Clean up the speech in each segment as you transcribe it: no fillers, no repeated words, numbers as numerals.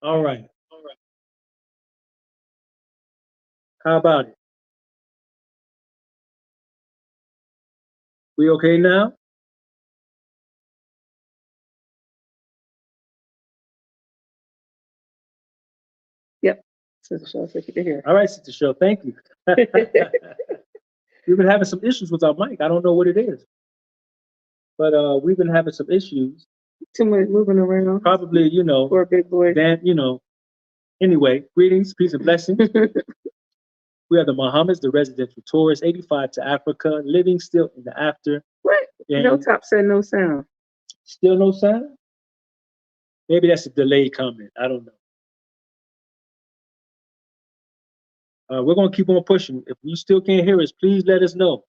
All right. How about it? We okay now? Yep. Sister Show said you can hear. All right, Sister Show. Thank you. We've been having some issues with our mic. I don't know what it is, but we've been having some issues. Too much moving around. Probably, For a big boy. then, Anyway, greetings, peace, and blessings. We are the Mohammeds, the residential tourists, 85 to Africa, living still in the after. What? And Hilltop said no sound. still no sound? Maybe that's a delayed comment. I don't know. We're going to keep on pushing. If you still can't hear us, please let us know.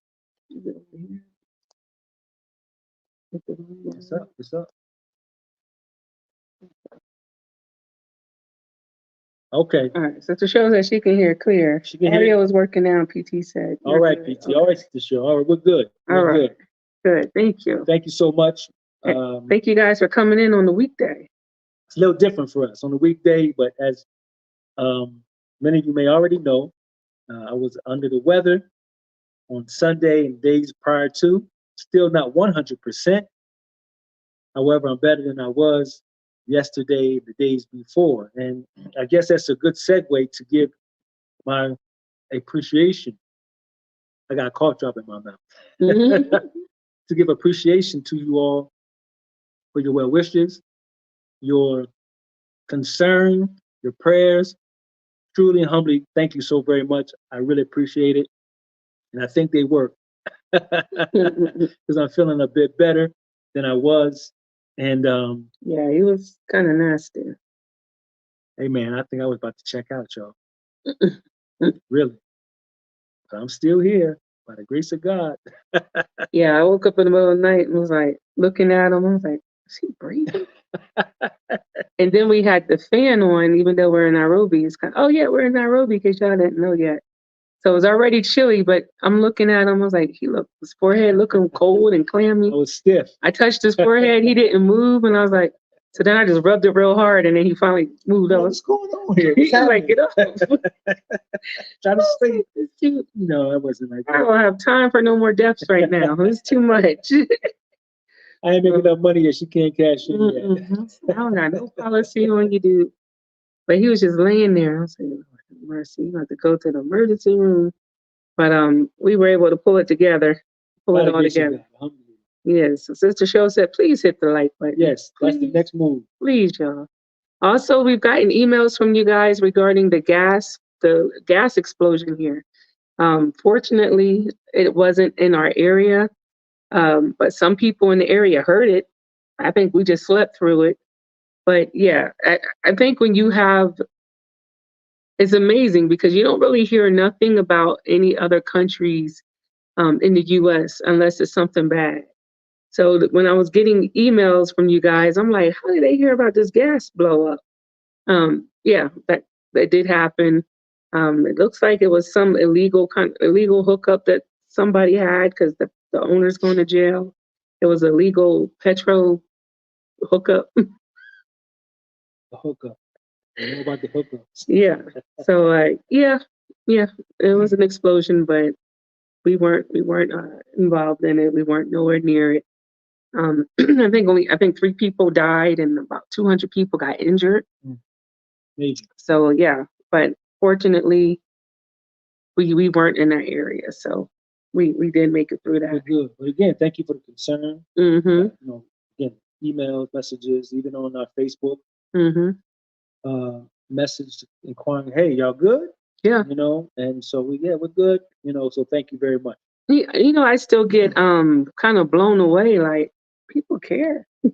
What's up? What's up? Okay. All right. Sister Show said she can hear clear. She can hear. Audio is working now, PT said. All right, PT. All right, Sister Show. All right, we're good. All We're right. Good. Thank you. Thank you so much. Thank you guys for coming in on the weekday. It's a little different for us on the weekday, but as many of you may already know, I was under the weather on Sunday and days prior to. Still not 100%. However, I'm better than I was yesterday, the days before. And I guess that's a good segue to give my appreciation. I got a cough drop in my mouth. To give appreciation to you all for your well wishes, your concern, your prayers. Truly and humbly, thank you so very much. I really appreciate it. And I think they work because I'm feeling a bit better than I was. And yeah, he was kind of nasty. hey, man, I think I was about to check out, y'all. Really. But I'm still here by the grace of God. Yeah, I woke up in the middle of the night and was like looking at him. I was like, is he breathing? And then we had the fan on, even though we're in Nairobi. It's kind of, oh yeah, we're in Nairobi because y'all didn't know yet. So it was already chilly, but I'm looking at him. I was like, his forehead looking cold and clammy. I was stiff. I touched his forehead. He didn't move, and I was like, so then I just rubbed it real hard, and then he finally moved up. What's going on here? He's like, get up. Try to sleep. No, I wasn't like that. I don't have time for no more deaths right now. It's too much. I ain't making enough money yet. She can't cash in yet. I don't got no policy on you, dude. But he was just laying there. I was like, mercy, you have to go to the emergency room. But we were able to pull it together, pull it all together. Yes. So Sister Show said, please hit the like button. Yes, that's the next move. Please, y'all. Also, we've gotten emails from you guys regarding the gas explosion here. Fortunately, it wasn't in our area, but some people in the area heard it. I think we just slept through it. But yeah, I think when you have, it's amazing because you don't really hear nothing about any other countries in the US unless it's something bad. So when I was getting emails from you guys, I'm like, how did they hear about this gas blow up? Yeah, that did happen. It looks like it was some illegal hookup that somebody had because the owner's going to jail. It was a legal petrol hookup. The hookup. I know about the hookups. Yeah. So yeah, it was an explosion, but we weren't involved in it. We weren't nowhere near it. I think 3 people died and about 200 people got injured. Amazing. So yeah, but fortunately, we weren't in that area, so we did make it through that. We're good. But again, thank you for the concern. Mm-hmm. Again, emails, messages, even on our Facebook. Mm-hmm. Message inquiring, hey, y'all good? Yeah. And so we're good. So thank you very much. I still get kind of blown away. Like people care. We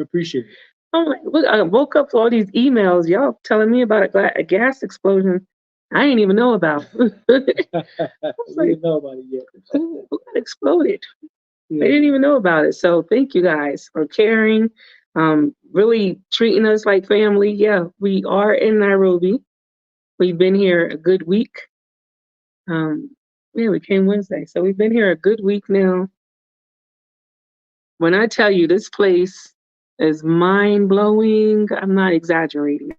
appreciate it. I'm like, look, I woke up to all these emails, y'all telling me about a gas explosion I didn't even know about. We didn't know about it yet. Who got exploded? Yeah. I didn't even know about it. So thank you guys for caring, really treating us like family. Yeah, we are in Nairobi. We've been here a good week. We came Wednesday. So we've been here a good week now. When I tell you this place is mind-blowing. I'm not exaggerating.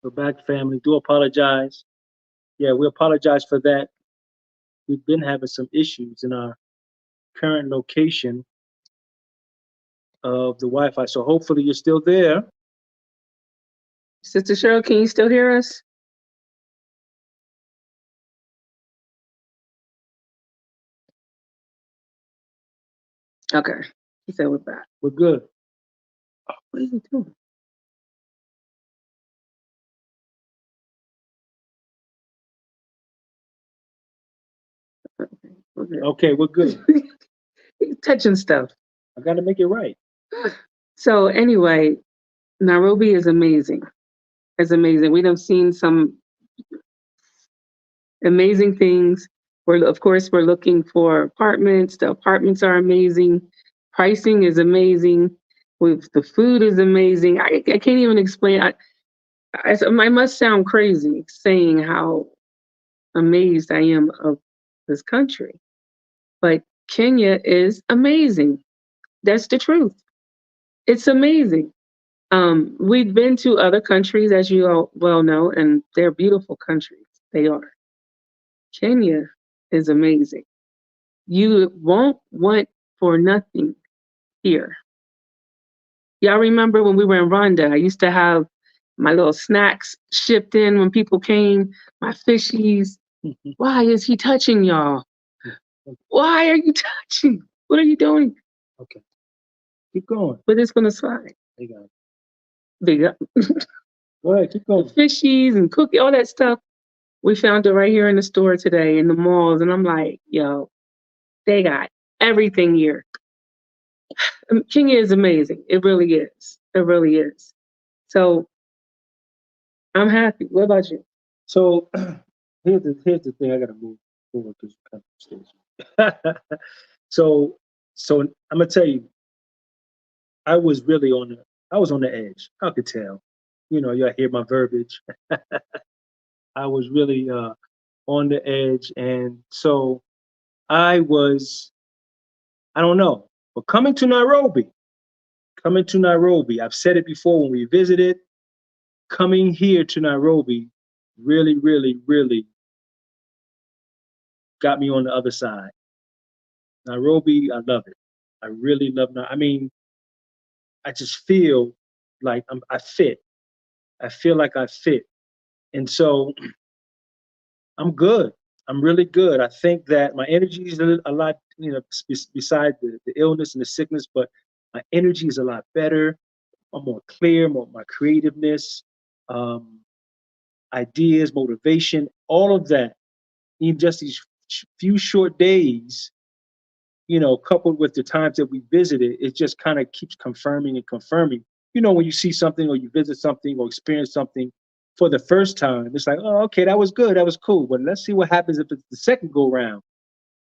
We're back, family. Do apologize. Yeah, we apologize for that. We've been having some issues in our current location of the Wi-Fi. So hopefully you're still there. Sister Cheryl, can you still hear us? Okay. He said we're back. We're good. What is he doing? Okay, we're good. He's touching stuff. I got to make it right. So anyway, Nairobi is amazing. It's amazing. We done seen some amazing things. Of course, we're looking for apartments. The apartments are amazing. Pricing is amazing. The food is amazing. I can't even explain. I must sound crazy saying how amazed I am of this country. But Kenya is amazing. That's the truth. It's amazing. We've been to other countries, as you all well know, and they're beautiful countries. They are. Kenya is amazing. You won't want for nothing here. Y'all remember when we were in Rwanda, I used to have my little snacks shipped in when people came, my fishies. Why is he touching y'all? Why are you touching? What are you doing? Okay. Keep going. But it's gonna slide. There you go. Big up. Go ahead, keep going. Fishies and cookie, all that stuff. We found it right here in the store today in the malls, and I'm like, yo, they got everything here. Kenya is amazing. It really is. It really is. So I'm happy. What about you? So here's the thing. I got to move forward because you kind of stage. so I'm gonna tell you, I was really I was on the edge. I could tell. You know, y'all hear my verbiage. I was really on the edge, and so I was. I don't know, but coming to Nairobi. I've said it before when we visited. Coming here to Nairobi really, really, really got me on the other side. Nairobi, I love it. I really love it. I mean, I just feel like I fit. I feel like I fit. And so I'm good. I'm really good. I think that my energy is a lot, you know, beside the illness and the sickness, but my energy is a lot better. I'm more clear, more my creativeness, um, ideas, motivation, all of that. Even just these few short days, you know, coupled with the times that we visited, it just kind of keeps confirming and confirming. You know, when you see something or you visit something or experience something for the first time, it's like, oh, okay, that was good, that was cool. But let's see what happens if it's the second go round.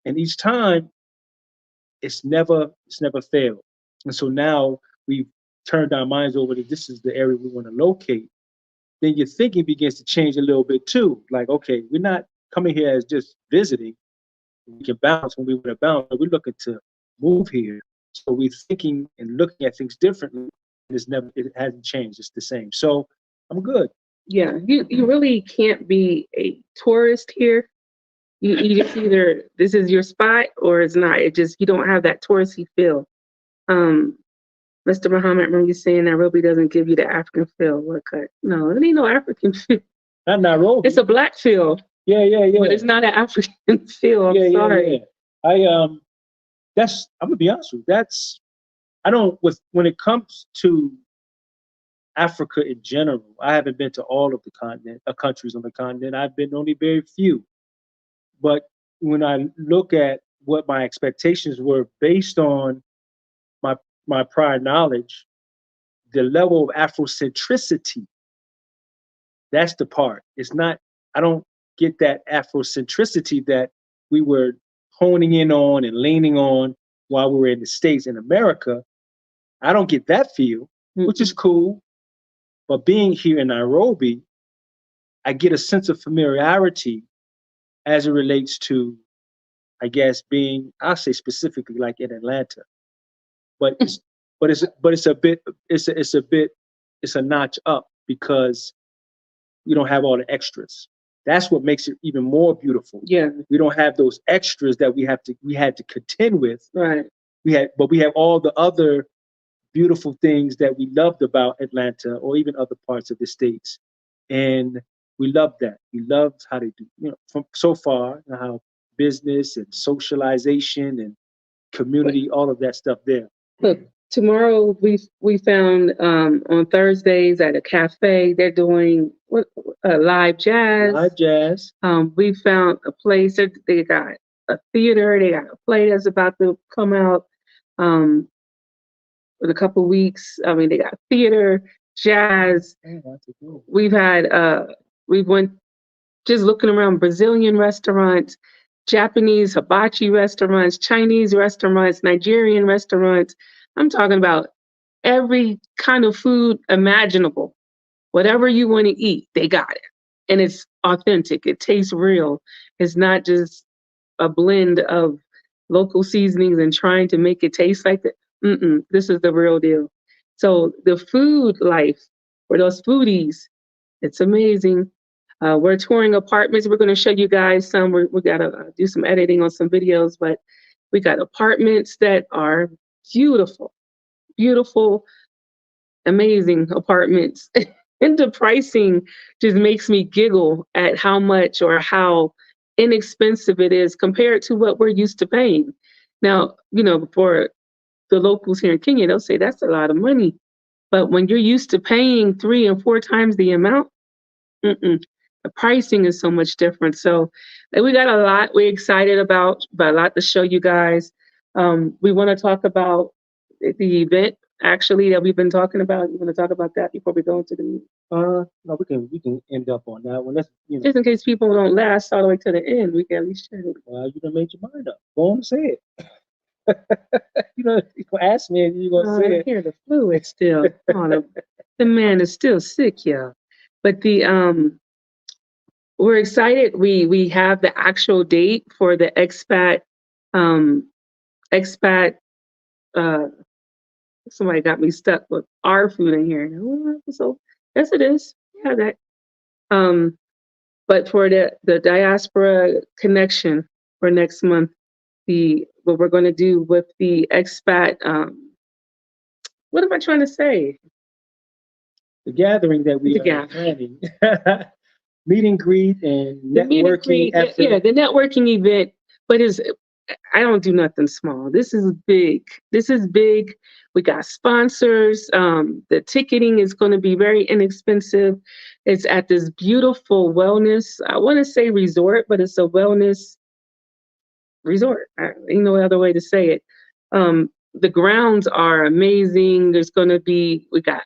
And each time it's never failed. And so now we've turned our minds over to this is the area we want to locate. Then your thinking begins to change a little bit too. Like, okay, we're not coming here as just visiting. We can bounce when we want to bounce, but we're looking to move here. So we're thinking and looking at things differently. It hasn't changed. It's the same. So I'm good. Yeah, you really can't be a tourist here. You just either this is your spot or it's not. It just you don't have that touristy feel. Um, Mr. Muhammad, remember you saying Nairobi doesn't give you the African feel. What cut? No, it ain't no African feel. Not Nairobi. It's a black feel. Yeah. But it's not an African feel. I'm sorry. Yeah. I'm gonna be honest with you. When it comes to Africa in general, I haven't been to all of the countries on the continent. I've been only very few. But when I look at what my expectations were based on my prior knowledge, the level of Afrocentricity, that's the part. It's not, I don't get that Afrocentricity that we were honing in on and leaning on while we were in the States in America. I don't get that feel, which is cool. But being here in Nairobi, I get a sense of familiarity as it relates to, I guess, I'll say specifically like in Atlanta. But it's a notch up because we don't have all the extras. That's what makes it even more beautiful. Yeah. We don't have those extras that we had to contend with. Right. But we have all the other beautiful things that we loved about Atlanta or even other parts of the States. And we loved that. We loved how they do, from so far, how business and socialization and community, all of that stuff there. Look, tomorrow we found on Thursdays at a cafe they're doing live jazz. Live jazz. We found a place that they got a theater. They got a play that's about to come out in a couple of weeks. I mean, they got theater, jazz. We've went just looking around Brazilian restaurants, Japanese hibachi restaurants, Chinese restaurants, Nigerian restaurants. I'm talking about every kind of food imaginable. Whatever you want to eat, they got it. And it's authentic. It tastes real. It's not just a blend of local seasonings and trying to make it taste like that. This is the real deal. So the food life for those foodies, it's amazing. We're touring apartments. We're going to show you guys some. We got to do some editing on some videos, but we got apartments that are beautiful, beautiful, amazing apartments. And the pricing just makes me giggle at how much or how inexpensive it is compared to what we're used to paying. Now, for the locals here in Kenya, they'll say that's a lot of money. But when you're used to paying 3 and 4 times the amount, the pricing is so much different. So we got a lot we're excited about, but a lot to show you guys. We want to talk about the event actually that we've been talking about. You want to talk about that before we go into the no, we can end up on that one. Let's just in case people don't last all the way to the end, we can at least share it. Well, you done made your mind up. Go on and say it. You gonna ask me and you're gonna say it. I hear the fluid still. The man is still sick, yeah. But we're excited. We have the actual date for the expat. Somebody got me stuck with our food in here. So yes, it is. Yeah, that. But for the diaspora connection for next month, what we're going to do with the expat. What am I trying to say? The gathering that we are planning. Meet and greet and networking. Yeah, the networking event. But I don't do nothing small. This is big. We got sponsors. The ticketing is going to be very inexpensive. It's at this beautiful wellness, I want to say resort, but it's a wellness resort. Ain't no other way to say it. The grounds are amazing. We got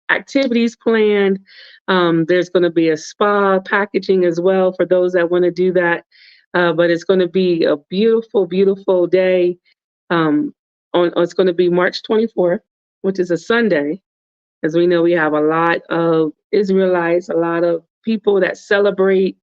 activities planned. There's going to be a spa packaging as well for those that want to do that. But it's going to be a beautiful, beautiful day. It's going to be March 24th, which is a Sunday, as we know we have a lot of Israelites, a lot of people that celebrate,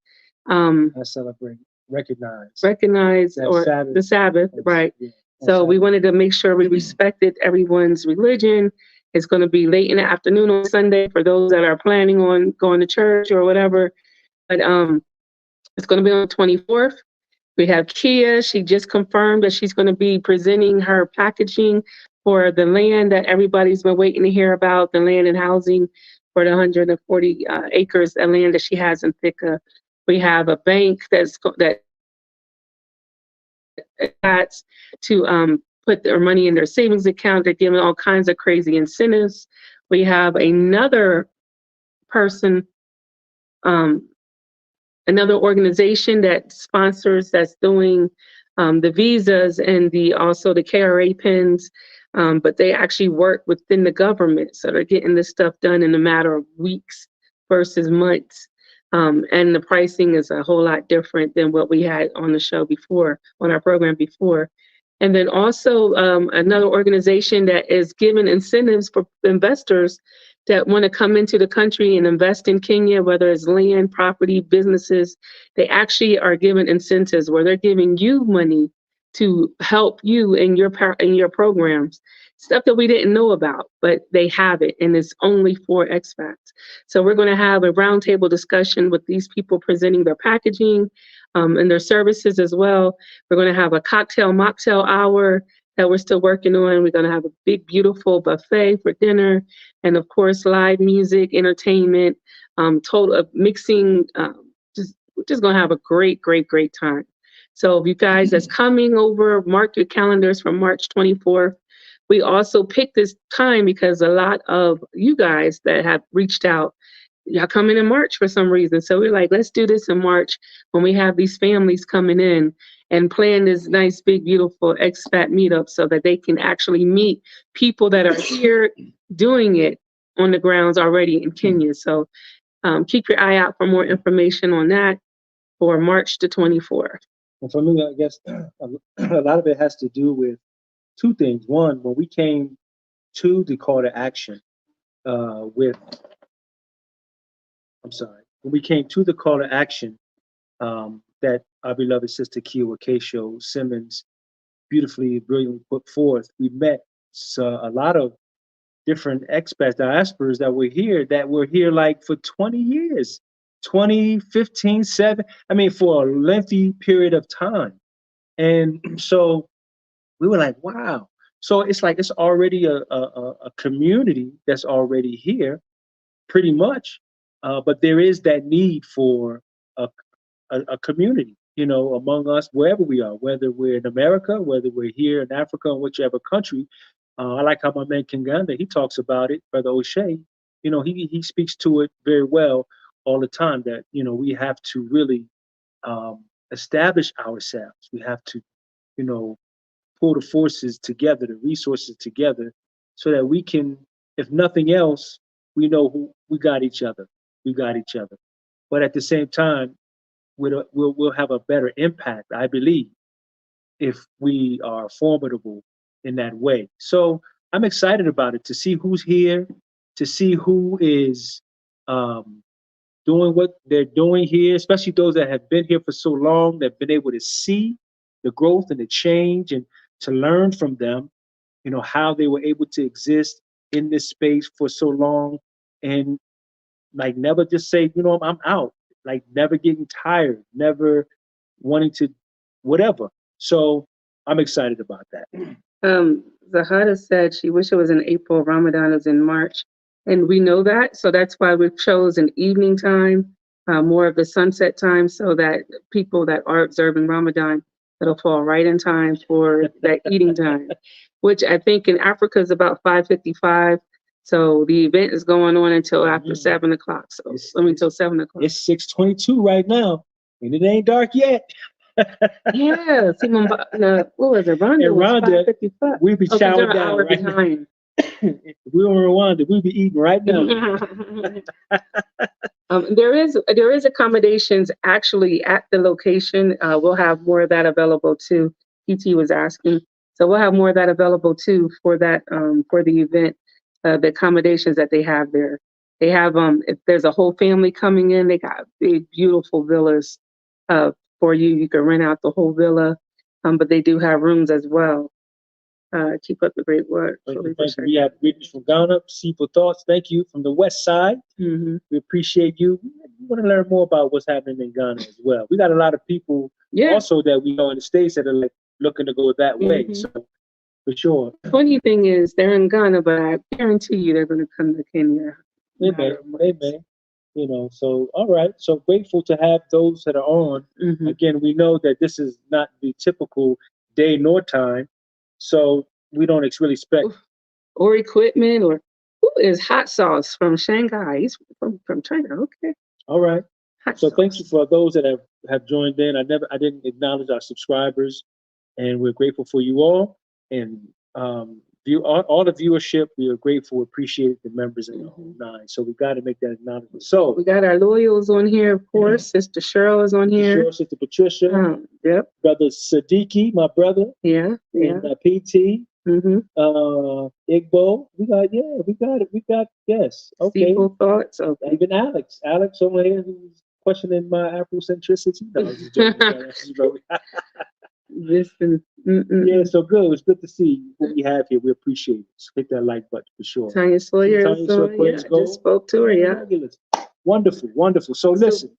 I celebrate, recognize that or Sabbath. the Sabbath, right? Yeah, So we Sabbath. wanted to make sure we respected everyone's religion. It's going to be late in the afternoon on Sunday for those that are planning on going to church or whatever. But it's going to be on the 24th. We have Kia. She just confirmed that she's going to be presenting her packaging for the land that everybody's been waiting to hear about, the land and housing for the 140 acres of land that she has in Thika. We have a bank that to put their money in their savings account. They're giving all kinds of crazy incentives. We have another person, another organization that sponsors, that's doing the visas and also the KRA pins, but they actually work within the government. So they're getting this stuff done in a matter of weeks versus months. And the pricing is a whole lot different than what we had on the show before, on our program before. And then also another organization that is giving incentives for investors that want to come into the country and invest in Kenya, whether it's land, property, businesses. They actually are giving incentives where they're giving you money to help you in your programs, stuff that we didn't know about, but they have it, and it's only for expats. So we're going to have a roundtable discussion with these people presenting their packaging and their services as well. We're going to have a cocktail mocktail hour that we're still working on. We're going to have a big, beautiful buffet for dinner, and of course, live music, entertainment, total mixing. We're just going to have a great, great, great time. So if you guys that's coming over, mark your calendars for March 24th. We also picked this time because a lot of you guys that have reached out, y'all coming in March for some reason. So we're like, let's do this in March when we have these families coming in and plan this nice, big, beautiful expat meetup so that they can actually meet people that are here doing it on the grounds already in Kenya. So keep your eye out for more information on that for March the 24th. And for me, I guess a lot of it has to do with two things. One, when we came to the call to action when we came to the call to action that our beloved sister Kia Wakesho Simmons beautifully, brilliantly put forth, we met a lot of different expats, diasporas that were here like for 20 years, 20, 15, 7, I mean, for a lengthy period of time. And so we were like, wow. So it's like it's already a community that's already here, pretty much. But there is that need for a community, you know, among us, wherever we are, whether we're in America, whether we're here in Africa, in whichever country. I like how my man Kinganda, he talks about it, Brother O'Shea. You know, he speaks to it very well all the time that, you know, we have to really establish ourselves. We have to, you know, pull the forces together, the resources together, so that we can, if nothing else, we know who we got each other. We got each other. But at the same time, we'll have a better impact, I believe, if we are formidable in that way. So I'm excited about it, to see who's here, to see who is doing what they're doing here, especially those that have been here for so long, that have been able to see the growth and the change, and to learn from them, you know, how they were able to exist in this space for so long, and like never just say, you know, I'm out, like never getting tired, never wanting to whatever. So I'm excited about that. Zahada said she wished it was in April, Ramadan is in March. And we know that, so that's why we've chosen evening time, more of the sunset time, so that people that are observing Ramadan, it'll fall right in time for that eating time, which I think in Africa is about 5:55. So the event is going on until after 7 o'clock. So until 7 o'clock. It's 6:22 right now, and it ain't dark yet. Yeah, see, what was it? Rwanda was 5:55. We be chowing down right behind. If we were in Rwanda, we'd be eating right now. There is accommodations actually at the location. We'll have more of that available too. PT was asking. So we'll have more of that available too for that for the event, the accommodations that they have there. They have if there's a whole family coming in, they got big, beautiful villas for you. You can rent out the whole villa, but they do have rooms as well. Keep up the great work. Thank you, thank you. We have greetings from Ghana, Simple Thoughts. Thank you from the West Side. We appreciate you. We want to learn more about what's happening in Ghana as well. We got a lot of people also that we know in the States that are like looking to go that way. So for sure. Funny thing is, they're in Ghana, but I guarantee you they're going to come to Kenya. They may. You know, so all right. So grateful to have those that are on. Again, we know that this is not the typical day nor time, so we don't really expect or equipment or who is hot sauce from Shanghai? He's from China. Okay. All right. So thank you for those that have joined in. I didn't acknowledge our subscribers, and we're grateful for you all. And all the viewership, we are grateful, appreciate the members in the whole nine. So we got to make that acknowledgement. So we got our loyals on here, of course. Sister Cheryl is on here. Cheryl, Sister Patricia. Yep. Brother Siddiqui, my brother. Yeah. And PT. Igbo. We got yes. Okay. Simple Thoughts. Okay. Even Alex over here who's questioning my Afrocentricity. No, Listen. Yeah, so good. It's good to see what we have here. We appreciate it. So hit that like button for sure. Tanya Sawyer. Just spoke to her. Yeah. Wonderful. So listen.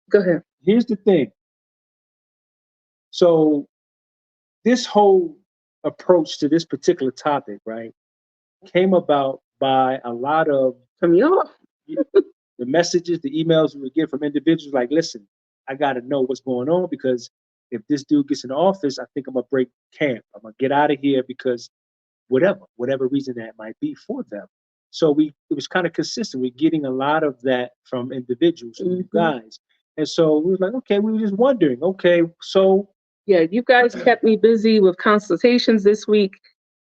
Go ahead. Here's the thing. So this whole approach to this particular topic, right, came about by a lot of from y'all. The messages, the emails we would get from individuals like, listen, I got to know what's going on because if this dude gets in office, I think I'm going to break camp. I'm going to get out of here because whatever reason that might be for them. So it was kind of consistent. We're getting a lot of that from individuals, from you guys. And so we were like, okay, we were just wondering, okay, so. Yeah, you guys kept me busy with consultations this week.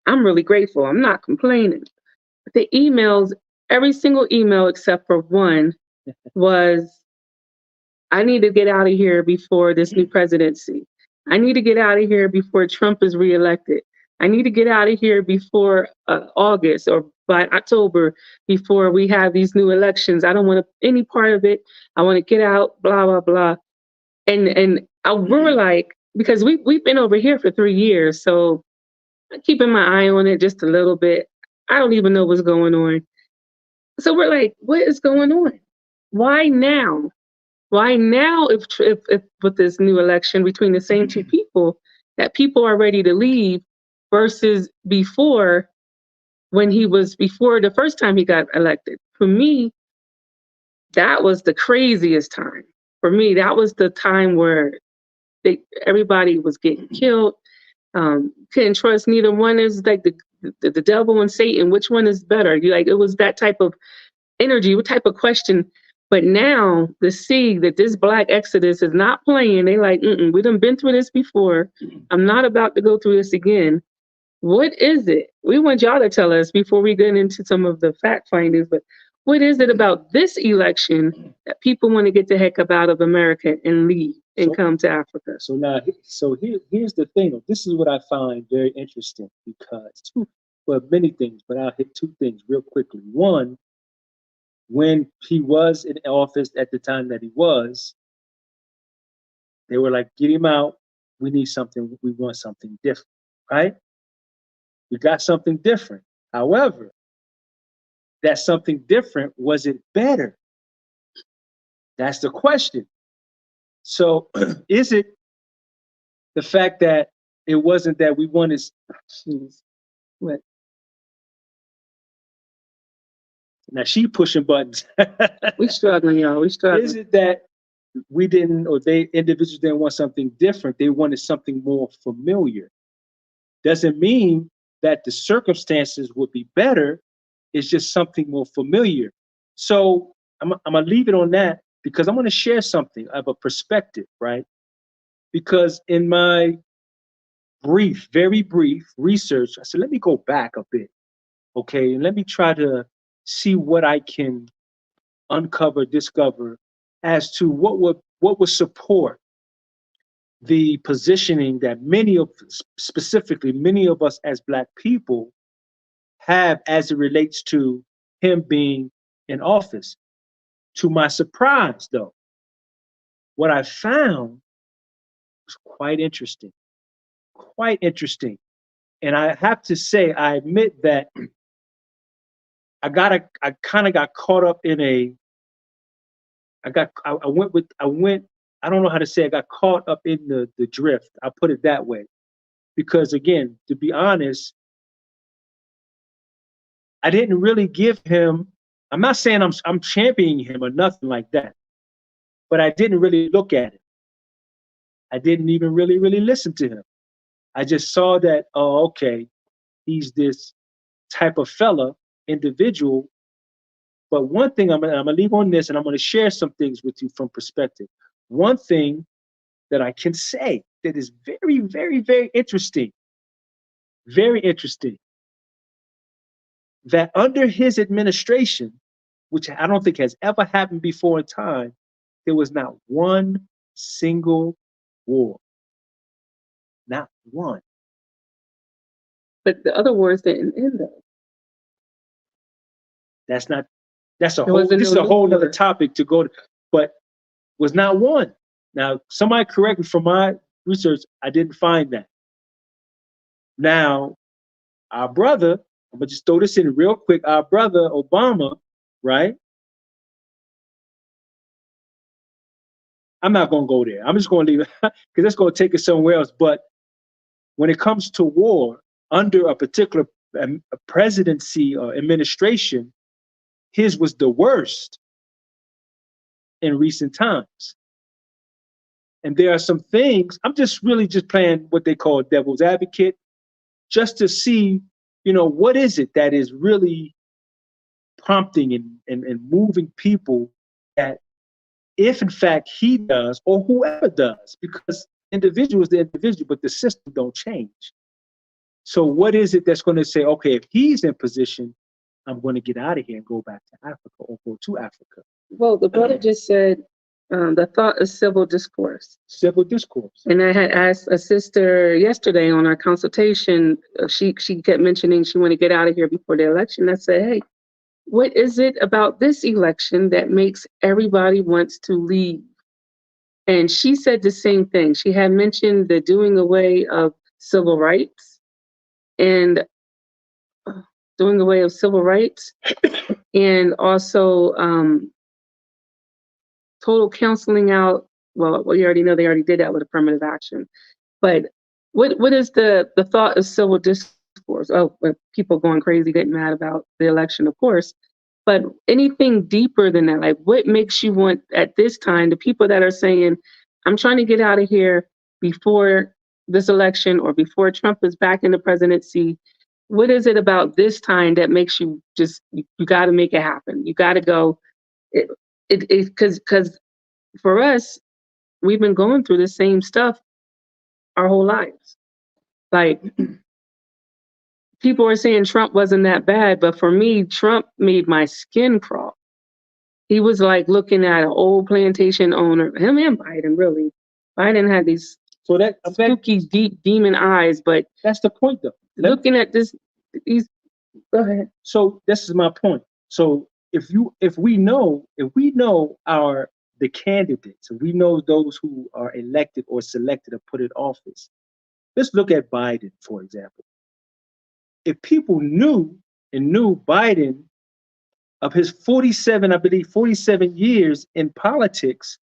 I'm really grateful. I'm not complaining. The emails, every single email except for one was, I need to get out of here before this new presidency. I need to get out of here before Trump is reelected. I need to get out of here before August or by October before we have these new elections. I don't want any part of it. I want to get out, blah, blah, blah. And we were like, because we've been over here for 3 years, so I'm keeping my eye on it just a little bit. I don't even know what's going on. So we're like, what is going on? Why now? Why now if with this new election between the same two people, that people are ready to leave versus before before the first time he got elected? For me, that was the craziest time. For me, that was the time where everybody was getting killed. Couldn't trust neither one. Is like the devil and Satan. Which one is better? It was that type of energy, what type of question. But now to see that this Black Exodus is not playing, they like, we done been through this before. I'm not about to go through this again. What is it? We want y'all to tell us before we get into some of the fact findings, but what is it about this election that people want to get the heck up out of America and leave and come to Africa? So here's the thing. This is what I find very interesting because many things, but I'll hit two things real quickly. One, when he was in office at the time that he was, they were like, get him out. We need something. We want something different, right? We got something different. However, that something different, was it better? That's the question. So is it the fact that it wasn't that we wanted, what? Now she pushing buttons. We struggling, y'all. We struggling. Is it that we didn't, or individuals didn't want something different? They wanted something more familiar. Doesn't mean that the circumstances would be better. It's just something more familiar. So I'm gonna leave it on that because I'm gonna share something of a perspective, right? Because in my very brief research, I said, let me go back a bit, okay? And let me try to see what I can discover as to what would support the positioning that specifically many of us as Black people have as it relates to him being in office. To my surprise, though, what I found was quite interesting. Quite interesting. And I have to say, I admit that I kind of got caught up in I don't know how to say, I got caught up in the drift. I'll put it that way. Because again, to be honest, I didn't really give him, I'm not saying I'm championing him or nothing like that, but I didn't really look at it. I didn't even really listen to him. I just saw that, oh, okay, he's this type of fella, individual. But one thing I'm gonna leave on this, and I'm gonna share some things with you from perspective. One thing that I can say that is very, very, very interesting, that under his administration, which I don't think has ever happened before in time, there was not one single war. Not one. But the other wars didn't end though. This is a no whole war. other topic to go to, but was not one. Now, somebody correct me from my research, I didn't find that. Now, our brother, I'm gonna just throw this in real quick, our brother Obama, right? I'm not gonna go there. I'm just gonna leave it because that's gonna take us somewhere else. But when it comes to war under a particular presidency or administration, his was the worst in recent times. And there are some things, I'm just really just playing what they call devil's advocate, just to see, what is it that is really prompting and moving people that if in fact he does, or whoever does, because individual is the individual, but the system don't change. So what is it that's going to say, okay, if he's in position, I'm going to get out of here and go back to Africa or go to Africa? Well, the brother just said the thought of civil discourse. Civil discourse. And I had asked a sister yesterday on our consultation, she kept mentioning she wanted to get out of here before the election. I said, hey, what is it about this election that makes everybody wants to leave? And she said the same thing. She had mentioned the doing away of civil rights and doing away of civil rights and also total canceling out. Well, you already know they already did that with affirmative action. But what is the thought of civil discourse? Oh, people going crazy, getting mad about the election, of course. But anything deeper than that, like what makes you want at this time, the people that are saying, I'm trying to get out of here before this election or before Trump is back in the presidency, what is it about this time that makes you just, you got to make it happen? You got to go. Because for us, we've been going through the same stuff our whole lives. Like, people are saying Trump wasn't that bad, but for me, Trump made my skin crawl. He was like looking at an old plantation owner, him and Biden, really. Biden had these spooky, deep demon eyes, but that's the point, though. Looking at this, go ahead. So this is my point. So if we know the candidates, and we know those who are elected or selected or put in office, let's look at Biden, for example. If people knew Biden of his 47 years in politics,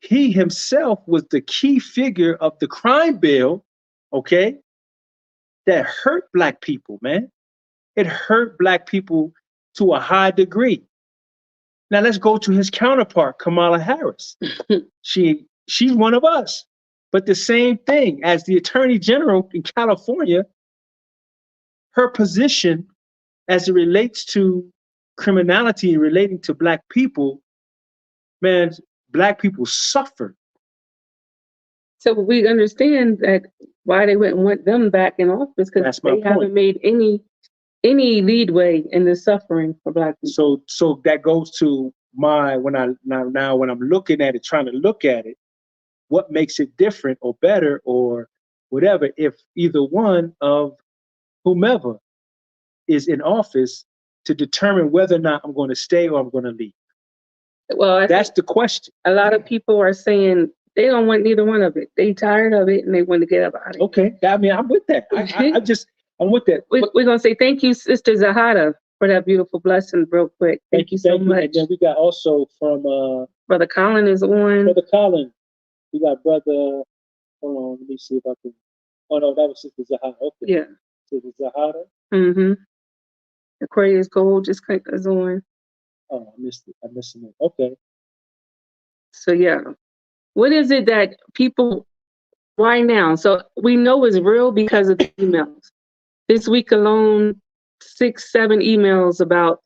he himself was the key figure of the crime bill, okay, that hurt Black people, man. It hurt Black people to a high degree. Now let's go to his counterpart, Kamala Harris. She's one of us. But the same thing, as the Attorney General in California, her position as it relates to criminality relating to Black people, man, Black people suffer. So we understand that why they wouldn't want them back in office, because they haven't made any leadway in the suffering for Black people. So that goes to when I'm looking at it, trying to look at it, what makes it different or better or whatever if either one of whomever is in office to determine whether or not I'm going to stay or I'm going to leave? Well, That's the question. a lot of people are saying they don't want neither one of it. They tired of it and they want to get up out of it. Okay, I mean, I'm with that. I'm with that. We're going to say thank you, Sister Zahara, for that beautiful blessing real quick. Thank you so much. And then we got also from Brother Colin is on. Brother Colin. We got Brother, hold on, let me see if I can. Oh no, that was Sister Zahara. Okay. Yeah. Sister Zahara. Mm-hmm. Aquarius Gold just is on. Oh, I missed it. I missed it. Okay. So yeah. What is it that people, why now? So we know it's real because of the emails. This week alone, 6, 7 emails about,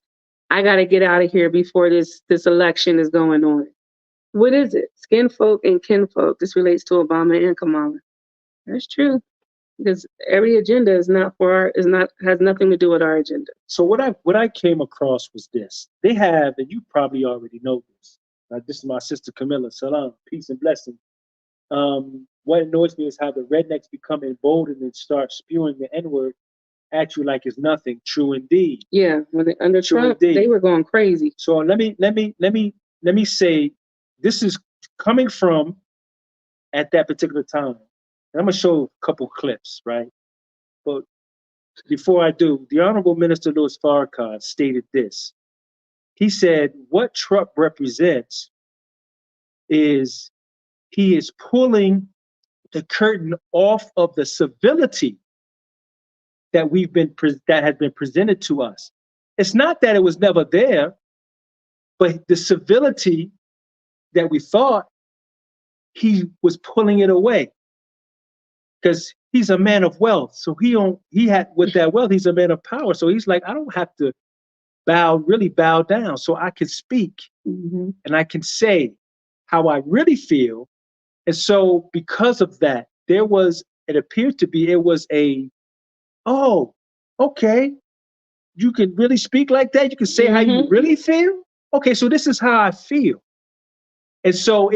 I got to get out of here before this election is going on. What is it? Skin folk and kinfolk. This relates to Obama and Kamala. That's true. Because every agenda is not for has nothing to do with our agenda. So what I came across was this. They have, and you probably already know this. This is my sister Camilla. Salam, peace and blessing. What annoys me is how the rednecks become emboldened and start spewing the N-word at you like it's nothing. True indeed. Yeah, under Trump, they were going crazy. So let me say, this is coming from at that particular time. And I'm gonna show a couple clips, right? But before I do, the Honorable Minister Louis Farrakhan stated this. He said, what Trump represents is he is pulling the curtain off of the civility that that has been presented to us. It's not that it was never there, but the civility that we thought, he was pulling it away. Because he's a man of wealth. So with that wealth, he's a man of power. So he's like, I don't have to really bow down. So I can speak and I can say how I really feel. And so because of that, it appeared to be, oh, okay. You can really speak like that. You can say how you really feel. Okay, so this is how I feel. And so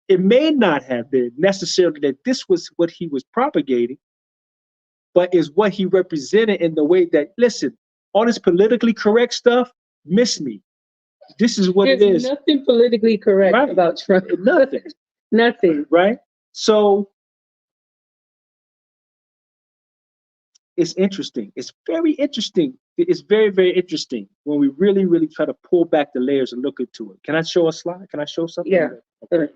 it may not have been necessarily that this was what he was propagating, but is what he represented in the way that, listen, all this politically correct stuff, miss me. This is what it is. There's nothing politically correct about Trump. Nothing. Nothing. Right? So it's interesting. It's very interesting. It's very, very interesting when we really, really try to pull back the layers and look into it. Can I show a slide? Can I show something? Yeah. Okay.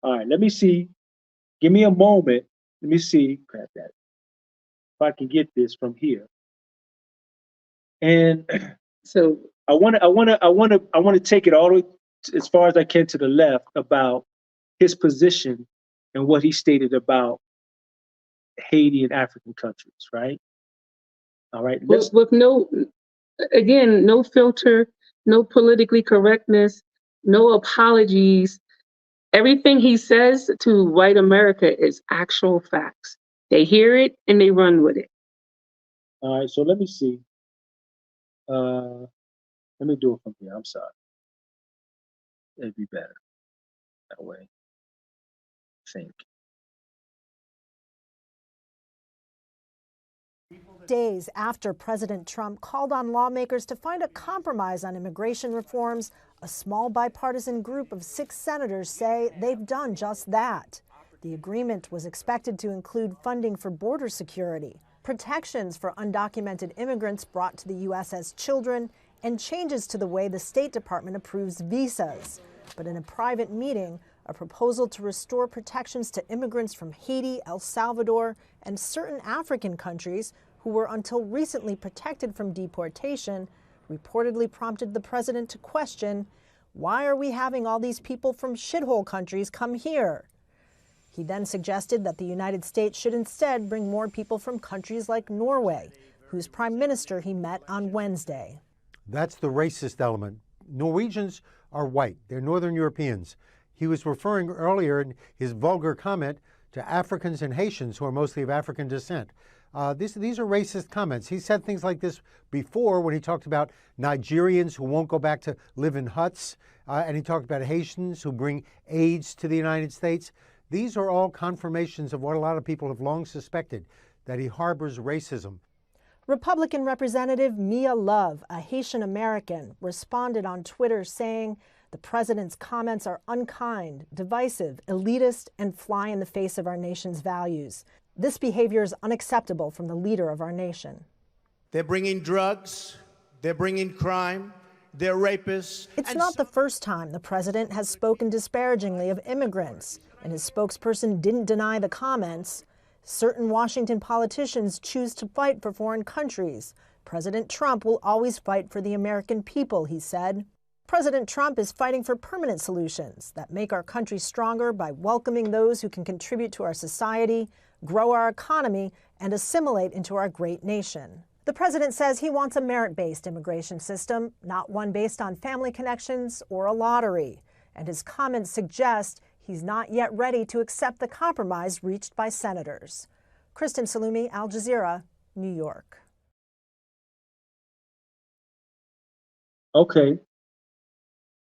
All right, let me see. Give me a moment. Let me see. Grab that. If I can get this from here. And so I want to take it all the way as far as I can to the left about his position and what he stated about Haiti and African countries, right? All right. With no filter, no politically correctness, no apologies. Everything he says to white America is actual facts. They hear it and they run with it. All right, so let me see. Let me do it from here. I'm sorry. It'd be better that way. I think. Days after President Trump called on lawmakers to find a compromise on immigration reforms, a small bipartisan group of 6 senators say they've done just that. The agreement was expected to include funding for border security, protections for undocumented immigrants brought to the U.S. as children, and changes to the way the State Department approves visas. But in a private meeting, a proposal to restore protections to immigrants from Haiti, El Salvador, and certain African countries who were until recently protected from deportation reportedly prompted the president to question, why are we having all these people from shithole countries come here? He then suggested that the United States should instead bring more people from countries like Norway, whose prime minister he met on Wednesday. That's the racist element. Norwegians are white. They're Northern Europeans. He was referring earlier in his vulgar comment to Africans and Haitians who are mostly of African descent. These are racist comments. He said things like this before when he talked about Nigerians who won't go back to live in huts, and he talked about Haitians who bring AIDS to the United States. These are all confirmations of what a lot of people have long suspected, that he harbors racism. Republican Representative Mia Love, a Haitian American, responded on Twitter saying the president's comments are unkind, divisive, elitist, and fly in the face of our nation's values. This behavior is unacceptable from the leader of our nation. They're bringing drugs, they're bringing crime, they're rapists. It's not the first time the president has spoken disparagingly of immigrants, and his spokesperson didn't deny the comments. Certain Washington politicians choose to fight for foreign countries. President Trump will always fight for the American people, he said. President Trump is fighting for permanent solutions that make our country stronger by welcoming those who can contribute to our society, grow our economy, and assimilate into our great nation. The president says he wants a merit-based immigration system, not one based on family connections or a lottery. And his comments suggest he's not yet ready to accept the compromise reached by senators. Kristen Salumi, Al Jazeera, New York. Okay.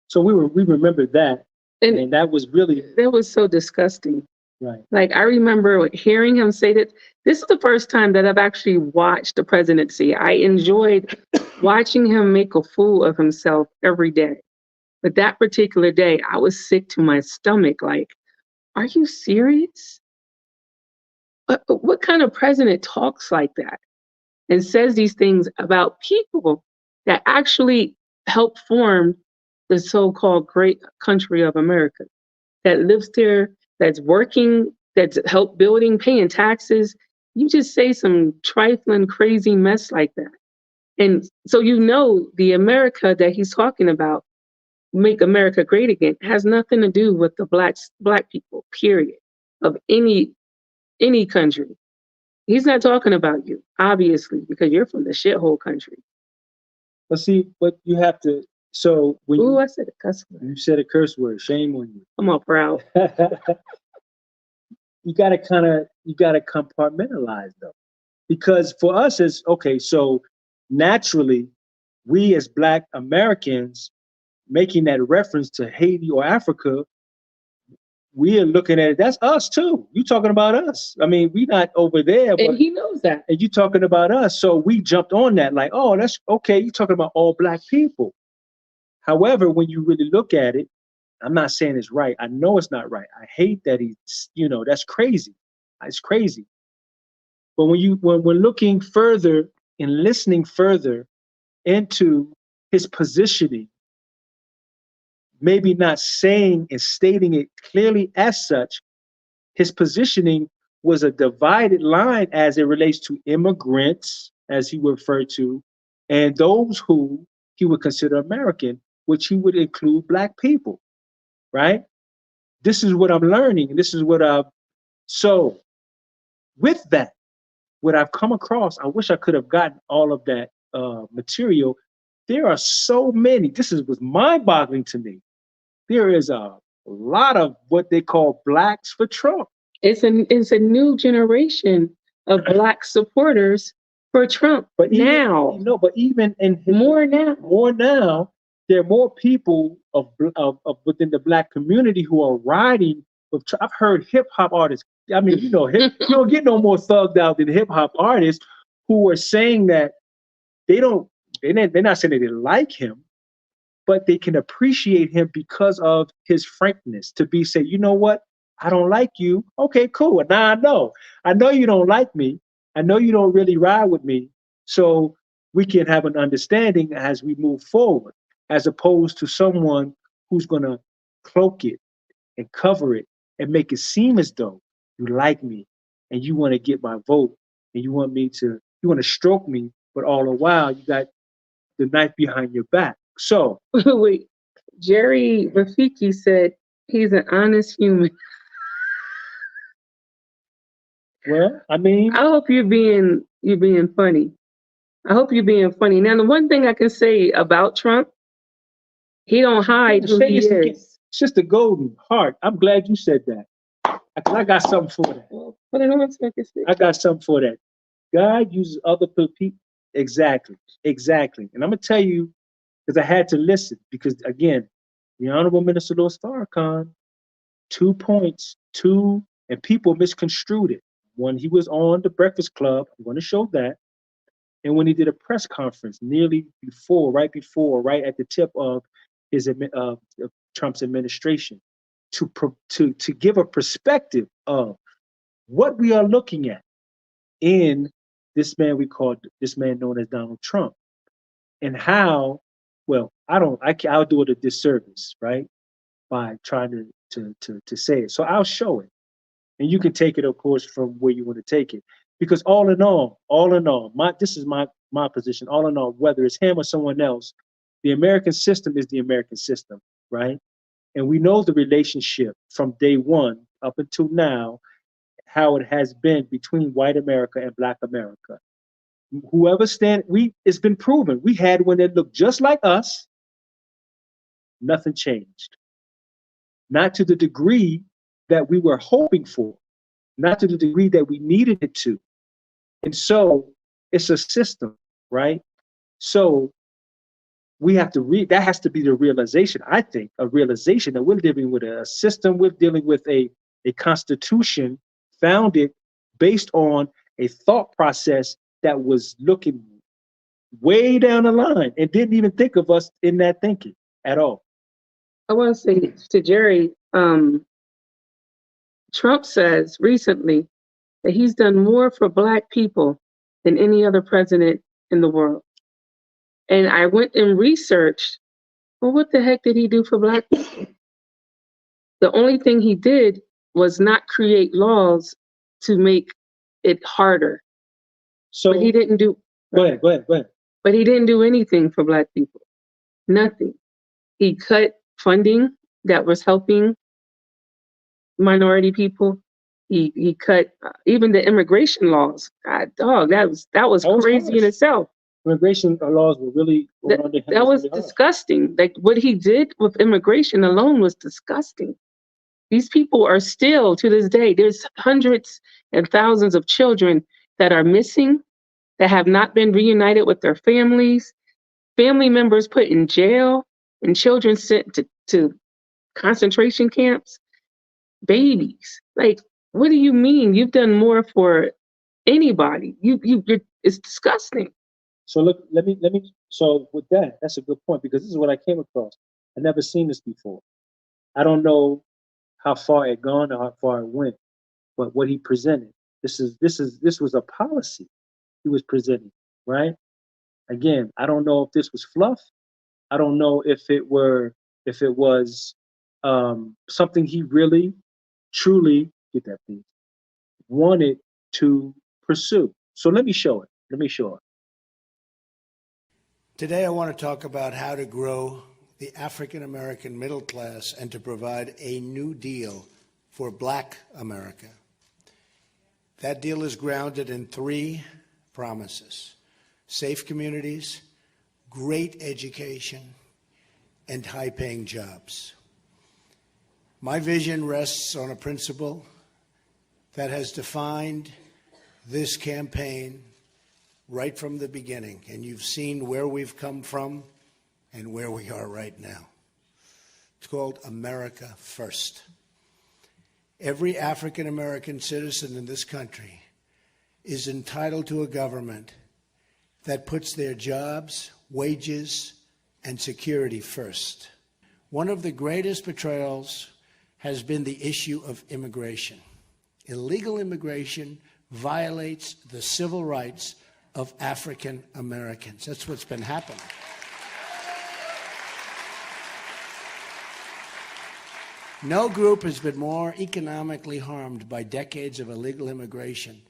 So we remember that, and that was really That was so disgusting. right. Like, I remember hearing him say that. This is the first time that I've actually watched the presidency. I enjoyed watching him make a fool of himself every day. But that particular day, I was sick to my stomach. Like, are you serious? What kind of president talks like that and says these things about people that actually help form the so-called great country of America, that lives there, that's working, that's helped building, paying taxes? You just say some trifling, crazy mess like that. And so the America that he's talking about, make America great again, has nothing to do with the black people, period, of any country. He's not talking about you, obviously, because you're from the shithole country. But see, but you have to. So when Ooh, I said a cuss word. you said a curse word, shame on you. I'm all proud. You gotta compartmentalize though, because for us it's okay. So naturally, we as Black Americans making that reference to Haiti or Africa, we are looking at it. That's us too. You talking about us? I mean, we not over there, but And he knows that. and you talking about us. So we jumped on that like, oh, that's okay. You talking about all Black people. However, when you really look at it, I'm not saying it's right. I know it's not right. I hate that he's, that's crazy. It's crazy. But when we're looking further and listening further into his positioning, maybe not saying and stating it clearly as such, his positioning was a divided line as it relates to immigrants, as he referred to, and those who he would consider American, which he would include Black people, right? This is what I'm learning. This is what so with that, what I've come across, I wish I could have gotten all of that material. There are so many, was mind-boggling to me. There is a lot of what they call Blacks for Trump. It's a new generation of Black supporters for Trump. But now, but even in more now, there are more people of within the Black community who are riding with Trump. I've heard hip hop artists. I mean, you don't get no more thugged out than hip hop artists who are saying that they're not saying that they like him, but they can appreciate him because of his frankness. To say, you know what, I don't like you. Okay, cool. Now I know you don't like me. I know you don't really ride with me. So we can have an understanding as we move forward, as opposed to someone who's gonna cloak it and cover it and make it seem as though you like me and you want to get my vote and you want to stroke me, but all the while you got the knife behind your back. So wait, Jerry Rafiki said he's an honest human. Well, I mean, I hope you're being funny. I hope you're being funny. Now, the one thing I can say about Trump, he don't hide who he is. Sister Golden Heart, I'm glad you said that. I got something for that. Well, put it on so I can see. I got something for that. God uses other people. Exactly. And I'm gonna tell you, because I had to listen, because again, the Honorable Minister Louis Farrakhan, 2 points and people misconstrued it. When he was on the Breakfast Club, I'm going to show that. And when he did a press conference right at the tip of Trump's administration, to give a perspective of what we are looking at in this man known as Donald Trump, and how, well, I'll do it a disservice, right, by trying to say it. So I'll show it, and you can take it, of course, from where you want to take it. Because all in all, this is my position. All in all, whether it's him or someone else, the American system is the American system, right? And we know the relationship from day one up until now, how it has been between white America and Black America. It's been proven. We had one that looked just like us. Nothing changed. Not to the degree that we were hoping for, not to the degree that we needed it to. And so it's a system, right? So we have to that has to be the realization, I think, a realization that we're dealing with a system, we're dealing with a constitution founded based on a thought process that was looking way down the line and didn't even think of us in that thinking at all. I want to say to Jerry, Trump says recently that he's done more for Black people than any other president in the world. And I went and researched, well, what the heck did he do for Black people? The only thing he did was not create laws to make it harder. So but he didn't do. Go ahead. But he didn't do anything for Black people. Nothing. He cut funding that was helping minority people. He cut even the immigration laws. God, dog, that was crazy harsh. in itself. Immigration laws were really that was disgusting. Like what he did with immigration alone was disgusting. These people are still, to this day, there's hundreds and thousands of children that are missing, that have not been reunited with their families, family members put in jail, and children sent to concentration camps, babies. Like, what do you mean? You've done more for anybody. It's disgusting. So look, so with that's a good point, because this is what I came across. I've never seen this before. I don't know how far it gone or how far it went, but what he presented, this was a policy he was presenting, right? Again, I don't know if this was fluff. I don't know if it was something he really, truly, get that please, wanted to pursue. So let me show it. Today I want to talk about how to grow the African American middle class and to provide a new deal for Black America. That deal is grounded in 3 promises: safe communities, great education, and high-paying jobs. My vision rests on a principle that has defined this campaign right from the beginning, and you've seen where we've come from and where we are right now. It's called America First. Every African American citizen in this country is entitled to a government that puts their jobs, wages, and security first. One of the greatest betrayals has been the issue of immigration. Illegal immigration violates the civil rights of African Americans. That's what's been happening. No group has been more economically harmed by decades of illegal immigration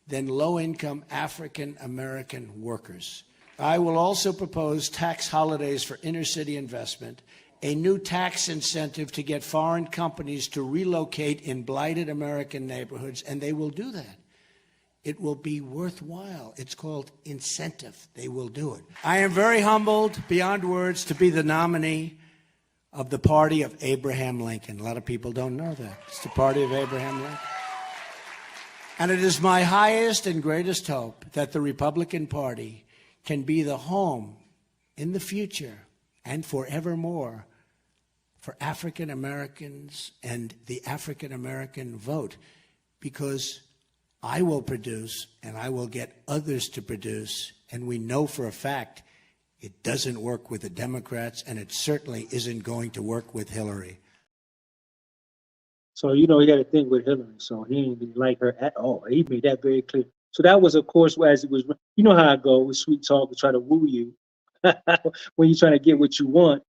than low-income African American workers. I will also propose tax holidays for inner-city investment, a new tax incentive to get foreign companies to relocate in blighted American neighborhoods, and they will do that. It will be worthwhile. It's called incentive. They will do it. I am very humbled, beyond words, to be the nominee of the party of Abraham Lincoln. A lot of people don't know that. It's the party of Abraham Lincoln. And it is my highest and greatest hope that the Republican Party can be the home in the future and forevermore for African Americans and the African American vote, because I will produce and I will get others to produce, and we know for a fact it doesn't work with the Democrats, and it certainly isn't going to work with Hillary. So, you know, he had a thing with Hillary, so he didn't even like her at all. He made that very clear. So that was, of course, as it was, you know how I go with sweet talk, we try to woo you when you're trying to get what you want.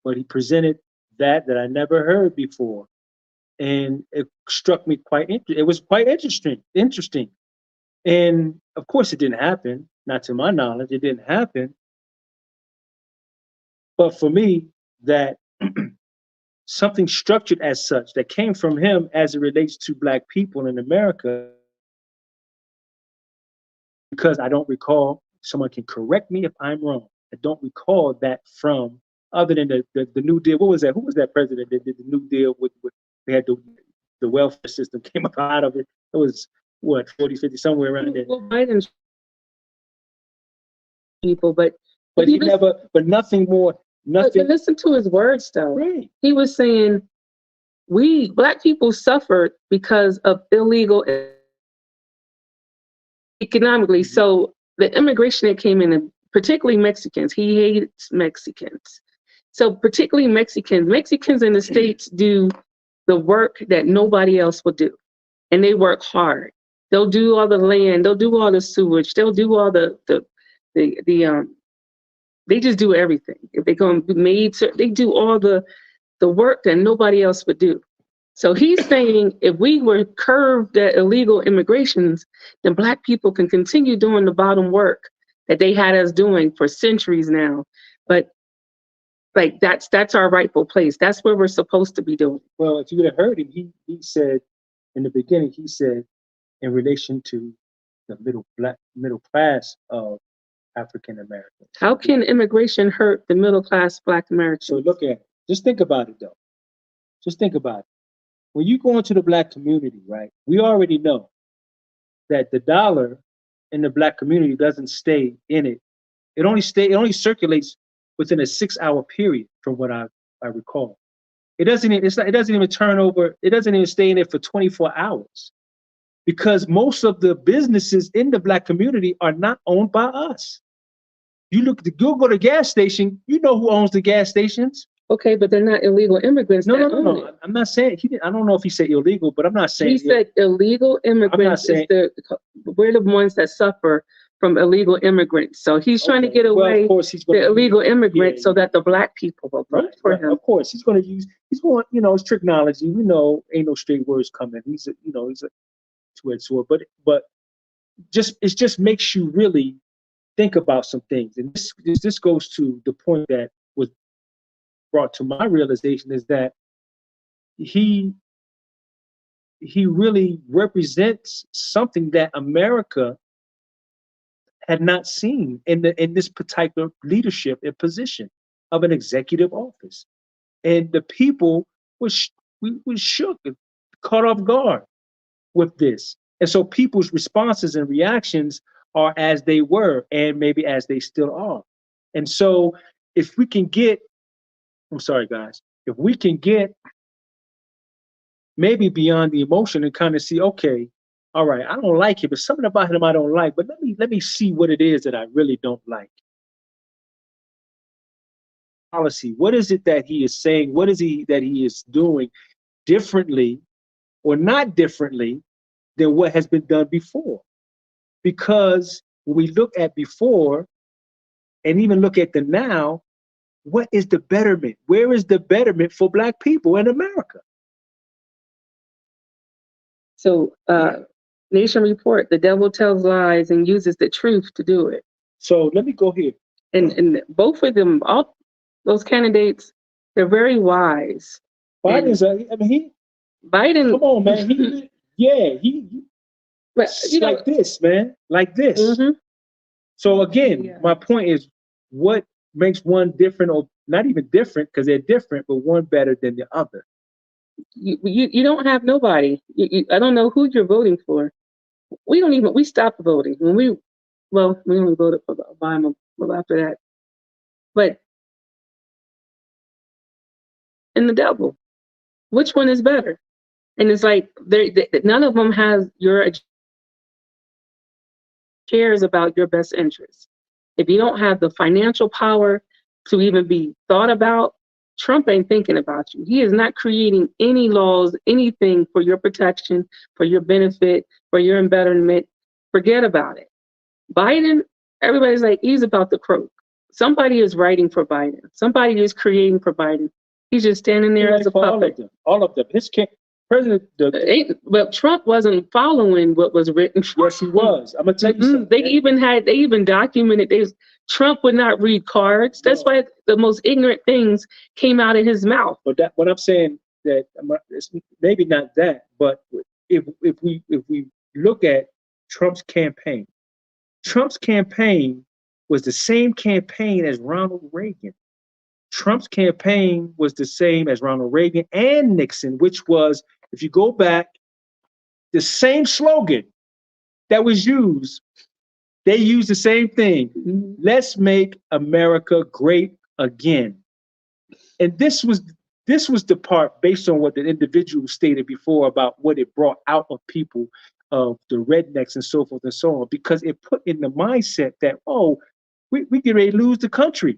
But he presented that I never heard before. And it struck me it was quite interesting. And of course it didn't happen, not to my knowledge, it didn't happen. But for me, that something structured as such that came from him as it relates to Black people in America, because I don't recall, someone can correct me if I'm wrong, I don't recall that from, other than the New Deal. What was that? Who was that president that did the New Deal with they had the welfare system came up out of it? It was what, 40, 50, somewhere around there. Well, Biden's people, but he never, but nothing more, nothing. But listen to his words though. Right. He was saying, we Black people suffered because of illegal economically. So the immigration that came in, and particularly Mexicans, he hates Mexicans. So particularly Mexicans in the States do the work that nobody else will do. And they work hard. They'll do all the land, they'll do all the sewage, they'll do all they just do everything. If they're going to be maids, they do all the work that nobody else would do. So he's saying if we were curved at illegal immigrations, then Black people can continue doing the bottom work that they had us doing for centuries now. But like that's our rightful place. That's where we're supposed to be doing. Well, if you would have heard him, he said in the beginning, he said in relation to the middle class of African Americans. How can immigration hurt the middle class Black Americans? So look at it. Just think about it though. Just think about it. When you go into the Black community, right? We already know that the dollar in the Black community doesn't stay in it. It only circulates within a 6-hour period, from what I recall. It doesn't even turn over. It doesn't even stay in it for 24 hours, because most of the businesses in the Black community are not owned by us. You'll go to the gas station. You know who owns the gas stations? Okay, but they're not illegal immigrants. No. I'm not saying I don't know if he said illegal, but I'm not saying. He said illegal immigrants we're the ones that suffer from illegal immigrants. So he's trying to get away the illegal immigrants so that the Black people will vote for him. Of course, he's going, it's technology. We know ain't no straight words coming. He's a two-edged sword. But it just makes you really think about some things. And this goes to the point that was brought to my realization, is that he really represents something that America had not seen in this particular leadership and position of an executive office. And the people was shook and caught off guard with this. And so people's responses and reactions are as they were, and maybe as they still are. And so if we can get, I'm sorry, guys, if we can get maybe beyond the emotion and kind of see, okay, all right, I don't like him, but something about him I don't like, but let me see what it is that I really don't like. Policy, what is it that he is saying? What is he that he is doing differently or not differently than what has been done before? Because when we look at before and even look at the now, what is the betterment? Where is the betterment for Black people in America? So Nation Report, the devil tells lies and uses the truth to do it. So let me go here. And both of them, all those candidates, they're very wise. Biden's, Biden. Come on, man. He but, like this, man, like this. Mm-hmm. So again, my point is, what makes one different, or not even different, because they're different, but one better than the other? You don't have nobody. I don't know who you're voting for. We stopped voting when we only voted for Obama after that. But and the devil. Which one is better? And it's like none of them has cares about your best interests. If you don't have the financial power to even be thought about, Trump ain't thinking about you. He is not creating any laws, anything for your protection, for your benefit, for your betterment. Forget about it. Biden, everybody's like, he's about to croak. Somebody is writing for Biden. Somebody is creating for Biden. He's just standing there as a puppet. All of them. President. But Trump wasn't following what was written. Yes, he was. I'm gonna tell you something. They even documented Trump would not read cards. That's why the most ignorant things came out of his mouth. But what I'm saying that it's maybe not that, but if we look at Trump's campaign was the same campaign as Ronald Reagan. Trump's campaign was the same as Ronald Reagan and Nixon, which was, if you go back, the same slogan that was used. They used the same thing. Let's make America great again. And this was the part based on what the individual stated before about what it brought out of people, of the rednecks and so forth and so on, because it put in the mindset that, we get ready to lose the country.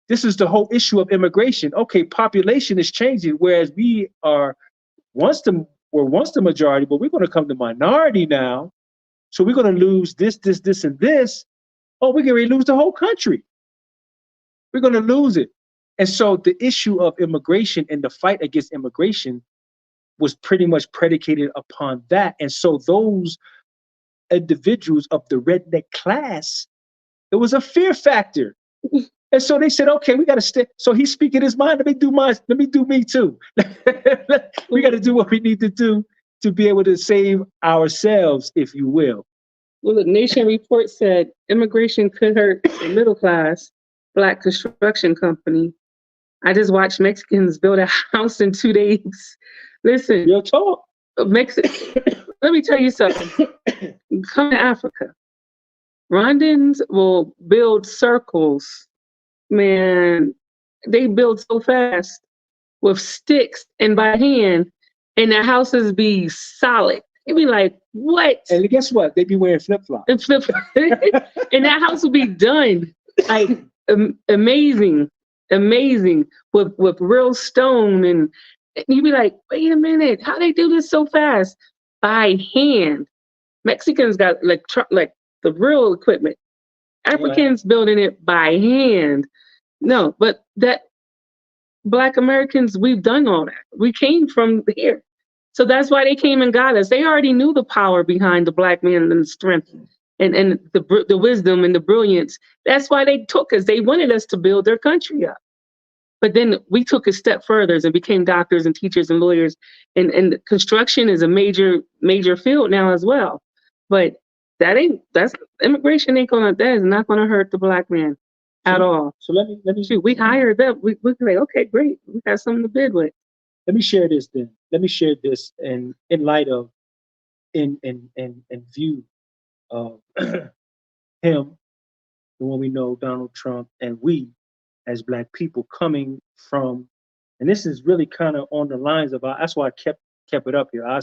This is the whole issue of immigration. Okay, population is changing, whereas we were once the majority, but we're going to come to minority now. So we're going to lose this, and this. Oh, we're going to lose the whole country. We're going to lose it. And so the issue of immigration and the fight against immigration was pretty much predicated upon that. And so those individuals of the redneck class, it was a fear factor. And so they said, okay, we got to stay. So he's speaking his mind. Let me do me too. We got to do what we need to do to be able to save ourselves, if you will. Well, the Nation report said immigration could hurt the middle class, Black construction company. I just watched Mexicans build a house in 2 days. Listen, real talk. Let me tell you something. Come to Africa. Rwandans will build circles. Man, they build so fast with sticks and by hand, and the houses be solid. It'd be like, what? And guess what? They be wearing flip-flops. And that house will be done like amazing with real stone, and you'd be like, wait a minute, how they do this so fast? By hand. Mexicans got like the real equipment. Africans building it by hand. No, but that Black Americans, we've done all that. We came from here. So that's why they came and got us. They already knew the power behind the Black man and the strength and the wisdom and the brilliance. That's why they took us. They wanted us to build their country up. But then we took a step further and became doctors and teachers and lawyers. And construction is a major field now as well. But immigration that is not gonna hurt the Black man at all. So let me shoot. We hired them. We like, okay, great. We got something to bid with. Let me share this then. Let me share this in light of in view of him, the one we know, Donald Trump, and we as Black people coming from, and this is really kind of on the lines of that's why I kept it up here. Our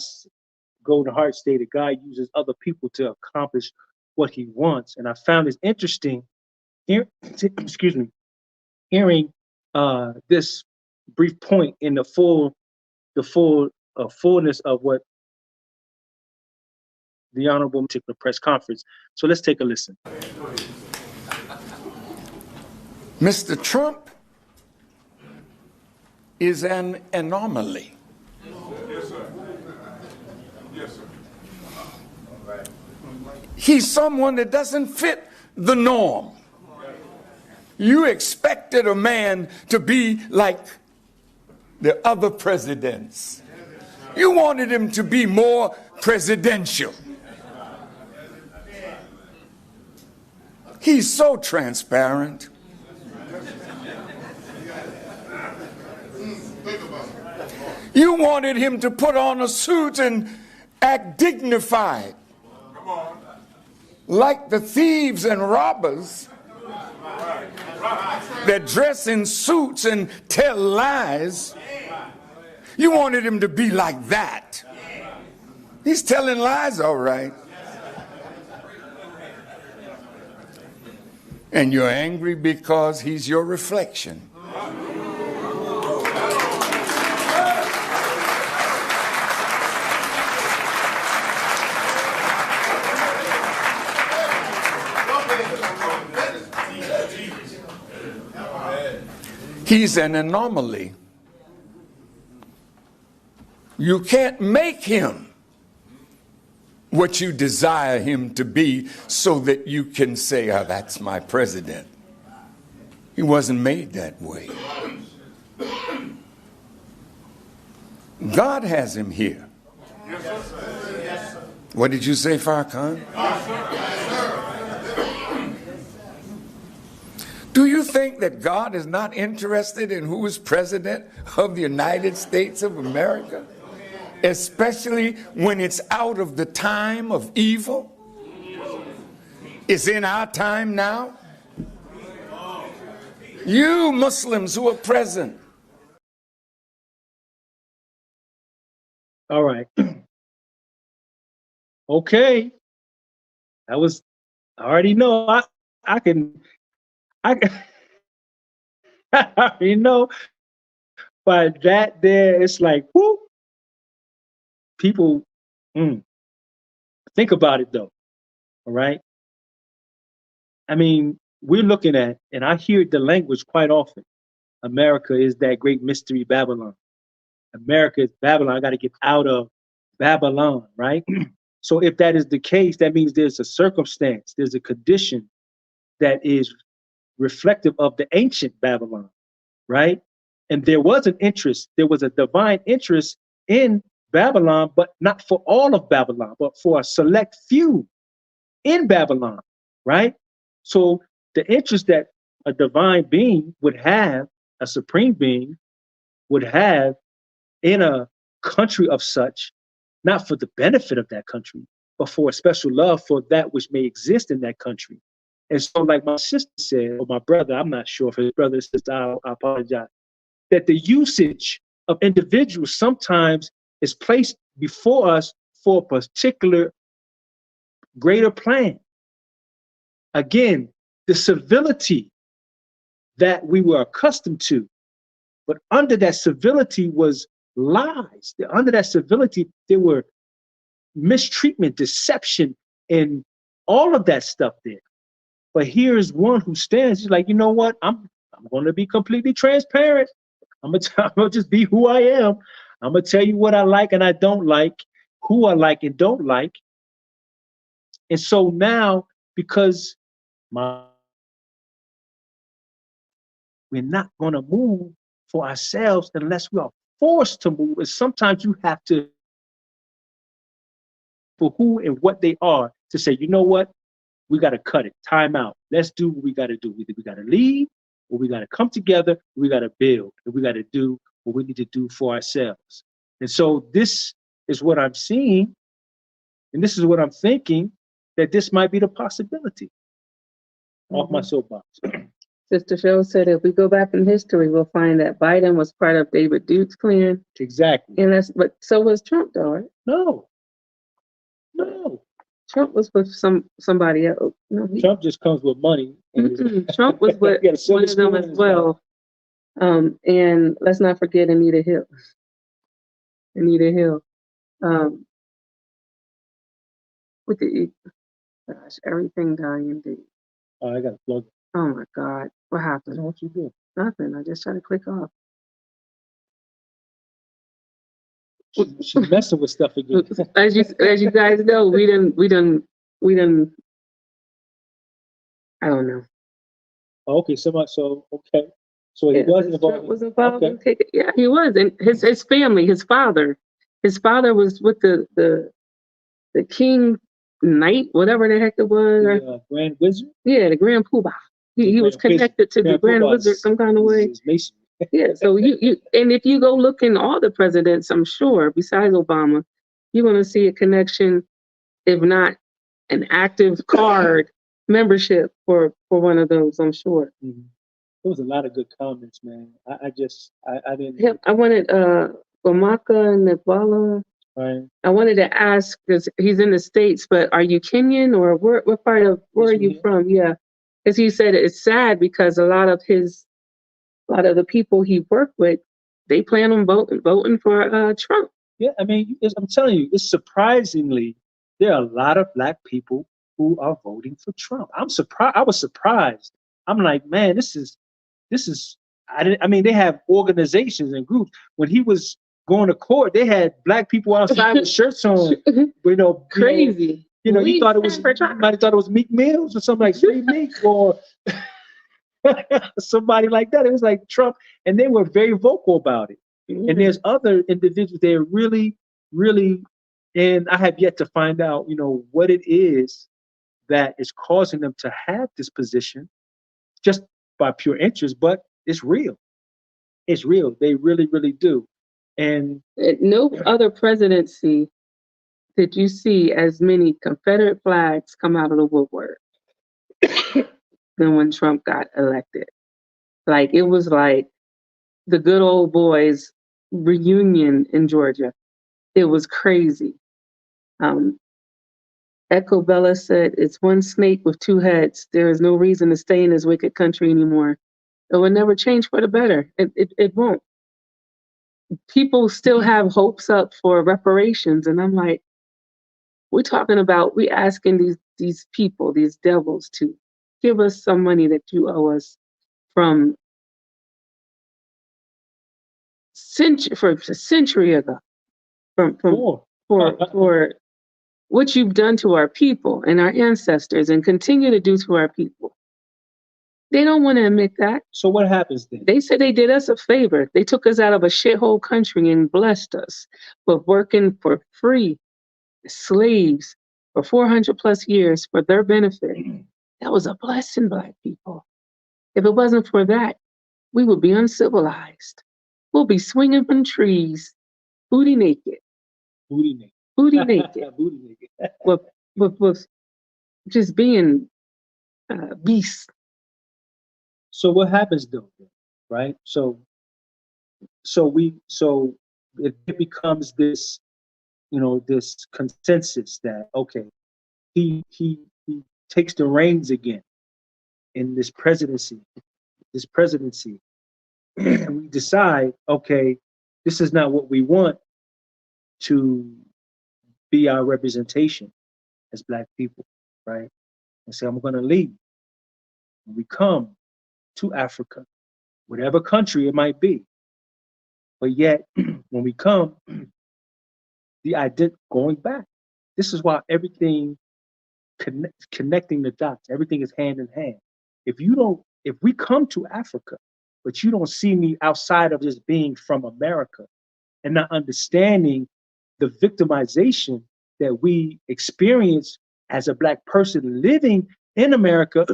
golden heart stated God uses other people to accomplish what he wants. And I found it interesting hearing this brief point in the fullness of what the Honorable particular press conference. So let's take a listen. Mr. Trump is an anomaly. Yes, sir. Yes, sir. He's someone that doesn't fit the norm. You expected a man to be like the other presidents. You wanted him to be more presidential. He's so transparent. You wanted him to put on a suit and act dignified, like the thieves and robbers that dress in suits and tell lies You wanted him to be like that. He's telling lies, all right. And you're angry because he's your reflection. He's an anomaly. You can't make him what you desire him to be so that you can say, oh, that's my president. He wasn't made that way. God has him here. What did you say, Farrakhan? Do you think that God is not interested in who is president of the United States of America? Especially when it's out of the time of evil? It's in our time now. You Muslims who are present. All right. Okay. I already know I can I already know by that there it's like whoop. People think about it though. All right. I mean, we're looking at, and I hear the language quite often. America is that great mystery Babylon. America is Babylon. I got to get out of Babylon, right? So if that is the case, that means there's a circumstance, there's a condition that is reflective of the ancient Babylon, right? And there was an interest, there was a divine interest in Babylon, but not for all of Babylon, but for a select few in Babylon, right? So the interest that a divine being would have, a supreme being would have in a country of such, not for the benefit of that country, but for a special love for that which may exist in that country. And so like my sister said, or my brother, I'm not sure if his brother or sister, I apologize, that the usage of individuals sometimes is placed before us for a particular greater plan. Again, the civility that we were accustomed to, but under that civility was lies. Under that civility, there were mistreatment, deception, and all of that stuff there. But here is one who stands, he's like, you know what? I'm going to be completely transparent. I'm gonna just be who I am. I'm gonna tell you what I like and I don't like, who I like and don't like. And so now, because we're not gonna move for ourselves unless we are forced to move. And sometimes you have to, for who and what they are, to say, you know what? We got to cut it. Time out. Let's do what we got to do. Either we got to leave, or we got to come together. We got to build, and we got to do what we need to do for ourselves. And so this is what I'm seeing, and this is what I'm thinking, that this might be the possibility. Off my soapbox. Sister Cheryl said if we go back in history, we'll find that Biden was part of David Duke's clan. Exactly. And but so was Trump, though, right? No. Trump was with somebody else. No, Trump just comes with money. Trump was with one of them as well. And let's not forget Anita Hill. With the gosh, everything dying. Oh, I got to plug. Oh my God, what happened? What you do? Nothing. I just tried to click off. She's messing with stuff again. As you guys know, we done. I don't know. Okay, so okay. So he was involved. Trump was involved. Okay. Yeah, he was, and his family, his father was with the King Knight, whatever the heck it was. The Grand Wizard. Yeah, the Grand Poobah. He was connected to the Grand Wizard some kind of way. Yeah, so you and if you go look in all the presidents, I'm sure, besides Obama, you're gonna see a connection, if not an active card membership for one of those, I'm sure. There was a lot of good comments, man. I didn't. Yeah, I wanted Omaka Nagwala. Right? I wanted to ask, because he's in the States, but are you Kenyan or what part of, where are Yes, you ma'am. from? Yeah. Because he said it's sad because a lot of the people he worked with, they plan on voting for Trump. Yeah, I mean, I'm telling you, it's surprisingly, there are a lot of black people who are voting for Trump. I'm surprised. I was surprised. I'm like, man, this is, I mean, they have organizations and groups. When he was going to court, they had black people outside with shirts on, Crazy. You thought it was, you might have thought it was Meek Mills or something like Free Meek or somebody like that. It was like Trump, and they were very vocal about it. And there's other individuals that are really, really, and I have yet to find out, what it is that is causing them to have this position just by pure interest, but it's real. It's real. They really, really do. And At no other presidency did you see as many Confederate flags come out of the woodwork than when Trump got elected. Like, it was like the good old boys reunion in Georgia. It was crazy. Echo Bella said, "It's one snake with two heads. There is no reason to stay in this wicked country anymore. It will never change for the better. It won't." People still have hopes up for reparations, and I'm like, we asking these people, these devils, to give us some money that you owe us from a century ago, for what you've done to our people and our ancestors and continue to do to our people. They don't want to admit that. So what happens then? They said they did us a favor. They took us out of a shithole country and blessed us with working for free, slaves, for 400 plus years for their benefit. That was a blessing, Black people. If it wasn't for that, we would be uncivilized. We'll be swinging from trees, booty naked. Booty naked. Booty naked. Booty naked. with just being beasts. So what happens though, right? So it becomes this, this consensus that, okay, he takes the reins again in this presidency, and we decide, okay, this is not what we want to be our representation as Black people, right? And say, I'm going to leave. And we come to Africa, whatever country it might be. But yet, when we come, going back, this is why everything connecting the dots, everything is hand in hand. If we come to Africa, but you don't see me outside of just being from America and not understanding the victimization that we experience as a Black person living in America,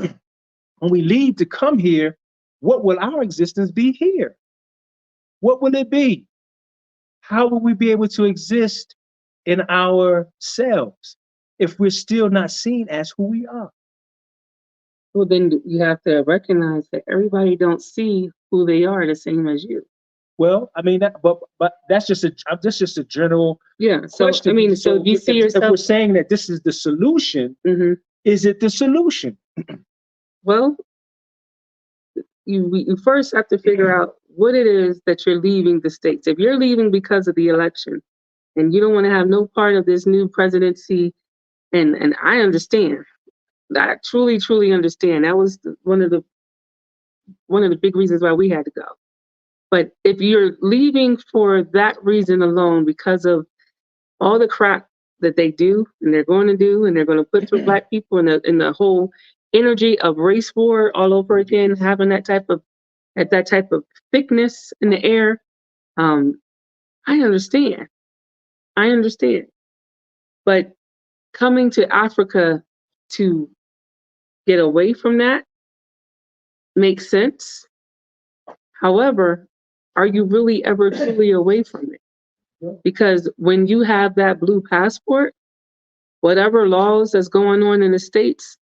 when we leave to come here, what will our existence be here? What will it be? How will we be able to exist in ourselves if we're still not seen as who we are? Well, then you have to recognize that everybody don't see who they are the same as you. Well, I mean, but that's just a general question. I mean, so you see yourself. If we're saying that this is the solution, is it the solution? Well, you first have to figure out what it is that you're leaving the States. If you're leaving because of the election and you don't want to have no part of this new presidency, and I understand. I truly, truly understand. That was one of the big reasons why we had to go. But if you're leaving for that reason alone, because of all the crap that they do and they're going to do and they're going to put through Black people in the whole energy of race war all over again, having that type of thickness in the air, I understand. But coming to Africa to get away from that makes sense. However, are you really ever truly away from it? Because when you have that blue passport, whatever laws that's going on in the States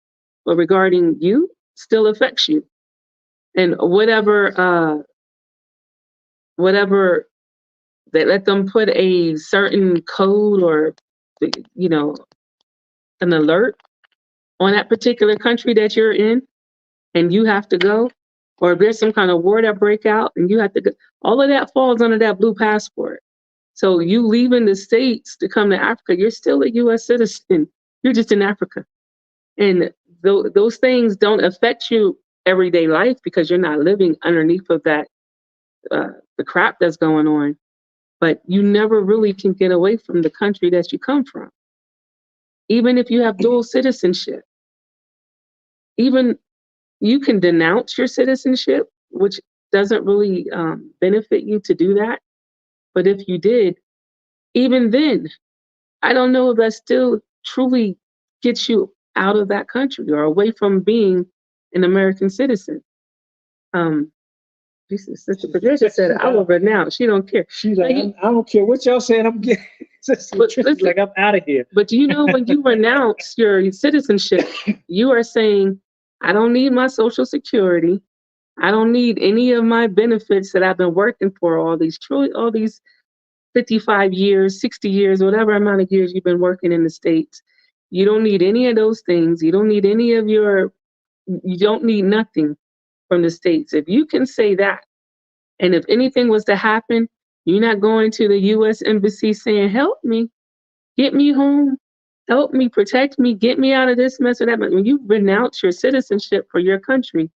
regarding you still affects you. And whatever they let them put a certain code or, you know, an alert on that particular country that you're in and you have to go, or if there's some kind of war that break out and you have to go, all of that falls under that blue passport. So you leaving the States to come to Africa, you're still a US citizen. You're just in Africa. And those things don't affect you everyday life because you're not living underneath of that, the crap that's going on. But you never really can get away from the country that you come from. Even if you have dual citizenship, even you can denounce your citizenship, which doesn't really benefit you to do that. But if you did, even then, I don't know if that still truly gets you out of that country or away from being an American citizen. Sister Patricia said, I will renounce. She don't care. She's like, I don't care what y'all saying. I'm getting. She's like, I'm out of here. But you know, when you renounce your citizenship, you are saying, I don't need my Social Security. I don't need any of my benefits that I've been working for all these 55 years, 60 years, whatever amount of years you've been working in the States. You don't need any of those things. You don't need any of you don't need nothing from the States. If you can say that, and if anything was to happen, you're not going to the US Embassy saying, help me, get me home, help me, protect me, get me out of this mess or that. When you renounce your citizenship for your country,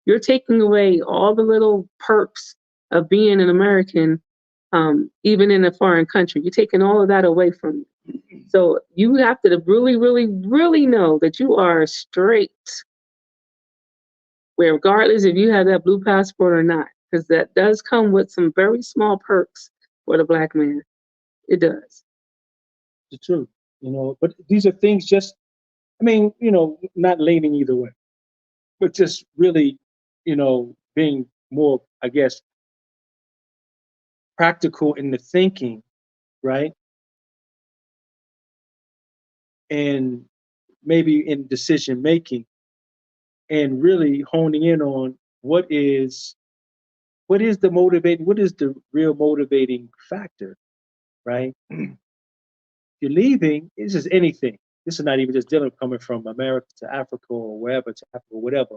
you're taking away all the little perks of being an American, even in a foreign country. You're taking all of that away from you. So you have to really, really, really know that you are straight, regardless if you have that blue passport or not, because that does come with some very small perks for the Black man. It does. The truth, you know, but these are things just, I mean, you know, not leaning either way, but just really, you know, being more, I guess, practical in the thinking, right? And maybe in decision making, and really honing in on what is the real motivating factor, right? You're leaving, this is anything. This is not even just Dylan coming from America to Africa or wherever to Africa, whatever.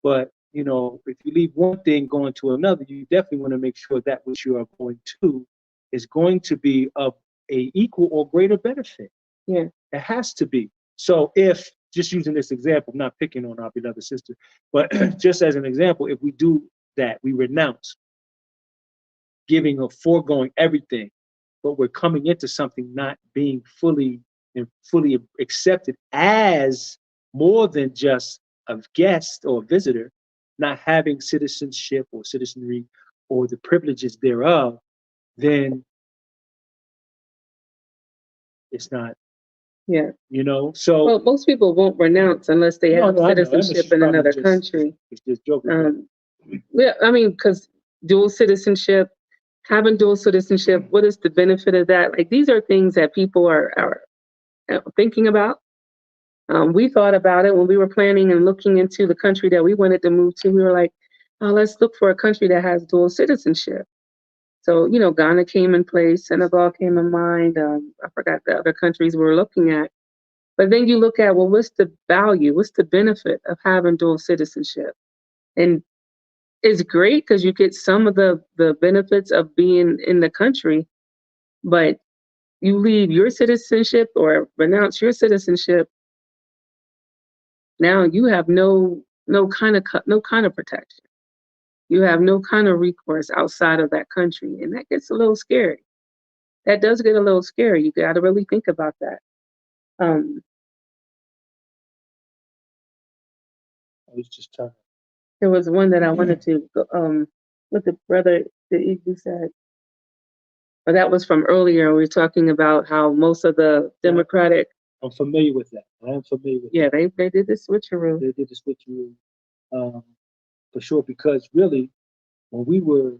But you know, if you leave one thing going to another, you definitely want to make sure that which you are going to is going to be of a equal or greater benefit. Yeah. It has to be. So if, just using this example, I'm not picking on our beloved sister, but just as an example, if we do that, we renounce giving or foregoing everything, but we're coming into something not being fully accepted as more than just a guest or a visitor, not having citizenship or citizenry or the privileges thereof, then it's not. Yeah. You know, so. Well, most people won't renounce unless they have citizenship in another country. It's just joking. Yeah, I mean, because dual citizenship, having dual citizenship, what is the benefit of that? Like, these are things that people are thinking about. We thought about it when we were planning and looking into the country that we wanted to move to. We were like, oh, let's look for a country that has dual citizenship. So, you know, Ghana came in place, Senegal came in mind. I forgot the other countries we were looking at. But then you look at, well, what's the value? What's the benefit of having dual citizenship? And it's great because you get some of the benefits of being in the country, but you leave your citizenship or renounce your citizenship. Now you have no kind of protection. You have no kind of recourse outside of that country, and that gets a little scary. That does get a little scary. You got to really think about that. I was just trying. There was one that I wanted to what the brother that you said, but that was from earlier. We were talking about how most of the Democratic. I'm familiar with that. I am familiar with. Yeah, they did the switcheroo. They did the switcheroo, for sure. Because really, when we were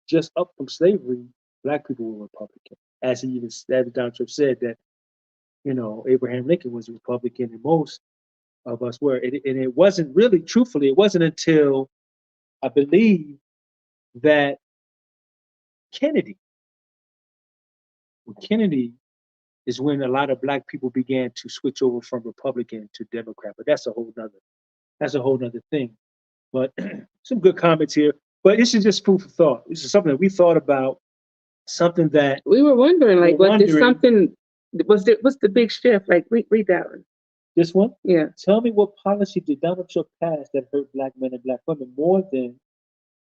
just up from slavery, Black people were Republican. As Donald Trump said that, you know, Abraham Lincoln was a Republican, and most of us were. And it wasn't really, truthfully, it wasn't until I believe that Kennedy With Kennedy is when a lot of black people began to switch over from Republican to Democrat, but that's a whole nother thing. But some good comments here. But this is just food for thought. This is something that we thought about, something that We were wondering, like, We're what did wondering- something, what's the big shift? Like, read that one. this one. Yeah. Tell me what policy did Donald Trump pass that hurt black men and black women more than,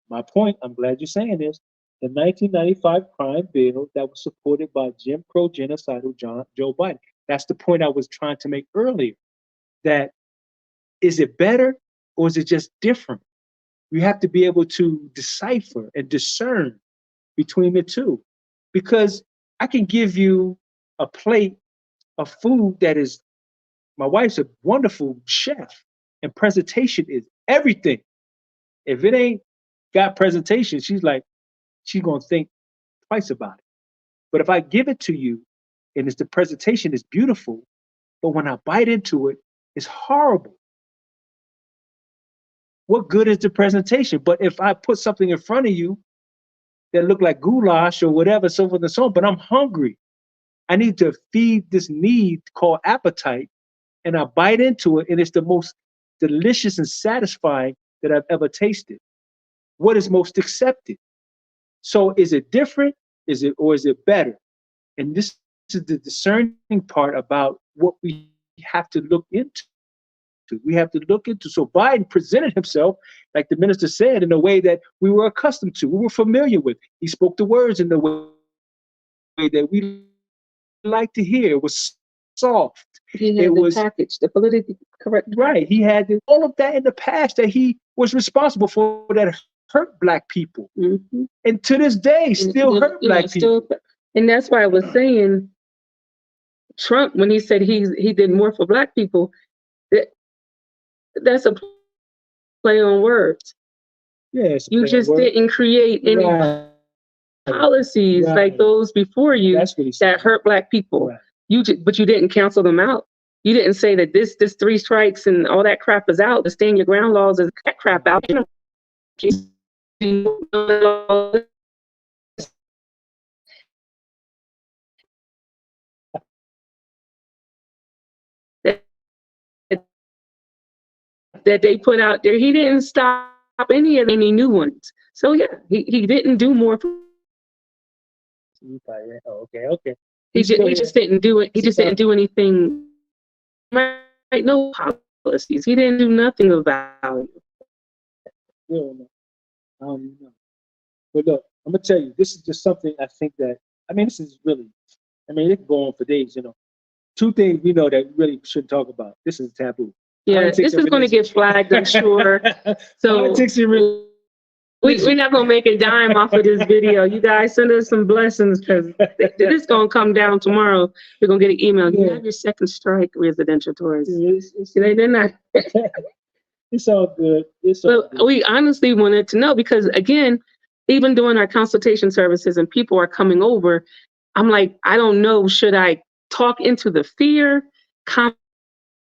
my point, I'm glad you're saying this, the 1995 crime bill that was supported by Jim Crow genocidal Joe Biden. That's the point I was trying to make earlier. That is it better or is it just different? You have to be able to decipher and discern between the two. Because I can give you a plate of food that is, my wife's a wonderful chef, and presentation is everything. If it ain't got presentation, she's gonna think twice about it. But if I give it to you and the presentation is beautiful, but when I bite into it, it's horrible. What good is the presentation? But if I put something in front of you that look like goulash or whatever, so forth and so on, but I'm hungry, I need to feed this need called appetite, and I bite into it, and it's the most delicious and satisfying that I've ever tasted. What is most accepted? So is it different? Is it better? And this is the discerning part about what we have to look into. We have to look into. So Biden presented himself, like the minister said, in a way that we were accustomed to, we were familiar with. He spoke the words in the way that we like to hear. It was soft. He had the package, the politically correct. Right. He had all of that in the past that he was responsible for that hurt black people. Mm-hmm. And to this day, still hurt black people. And that's why I was saying, Trump, when he said he did more for black people, that's a play on words. Yes. You just didn't create any policies like those before you that hurt black people. Right. But you didn't cancel them out. You didn't say that this 3 strikes and all that crap is out. The stand your ground laws is that crap out. You know, that they put out there. He didn't stop any new ones. So yeah, he didn't do more. Okay. He just didn't do it. He just didn't do anything. Right? No policies. He didn't do nothing of value. But look, I'm gonna tell you, this is just something I think that, this is really, it can go on for days, 2 things we know that we really shouldn't talk about. This is taboo. Yeah, this is going to get flagged, I'm sure. So politics and religion. We're not going to make a dime off of this video. You guys send us some blessings, because this is going to come down tomorrow. We're going to get an email. You have your second strike, residential tourists. They're not. It's all good. We honestly wanted to know, because again, even doing our consultation services and people are coming over, I'm like, I don't know, should I talk into the fear, calm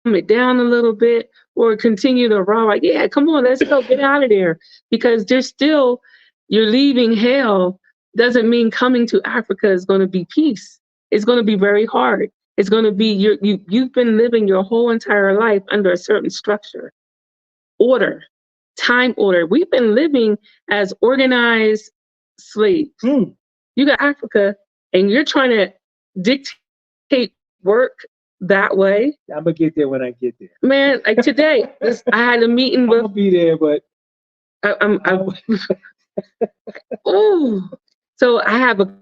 it down a little bit, or continue to raw, like, yeah, come on, let's go, get out of there. Because there's still, you're leaving hell doesn't mean coming to Africa is going to be peace. It's going to be very hard. It's going to be, you've been living your whole entire life under a certain structure, order, time order. We've been living as organized slaves. You got Africa and you're trying to dictate work that way. I'm gonna get there when I get there. Man, like today, I had a meeting with. I'll be there, but oh, so I have a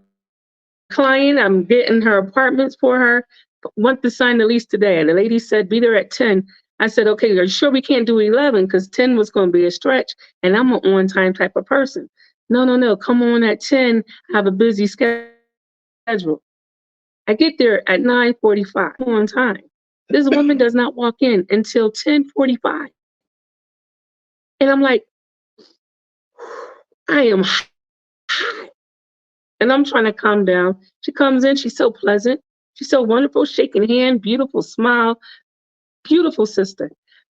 client. I'm getting her apartments for her. Want to sign the lease today, and the lady said, "Be there at 10." I said, "Okay, are you sure we can't do 11? Because 10 was going to be a stretch, and I'm an on-time type of person." No. Come on at 10. I have a busy schedule. I get there at 9:45 on time. This woman does not walk in until 10:45. And I'm like, I am hot. And I'm trying to calm down. She comes in, she's so pleasant. She's so wonderful, shaking hand, beautiful smile, beautiful sister.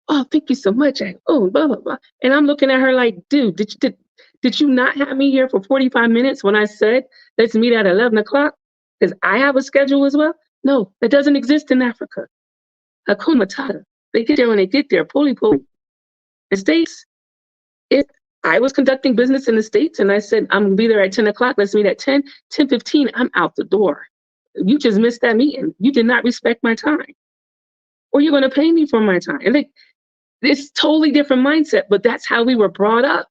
Oh, thank you so much. Oh, blah, blah, blah. And I'm looking at her like, dude, did you not have me here for 45 minutes when I said, let's meet at 11 o'clock? because I have a schedule as well. No, that doesn't exist in Africa. Hakuna Matata. They get there when they get there. Pulley. The States, if I was conducting business in the States and I said, I'm gonna be there at 10 o'clock, let's meet at 10:15, I'm out the door. You just missed that meeting. You did not respect my time. Or you're gonna pay me for my time. And it's totally different mindset, but that's how we were brought up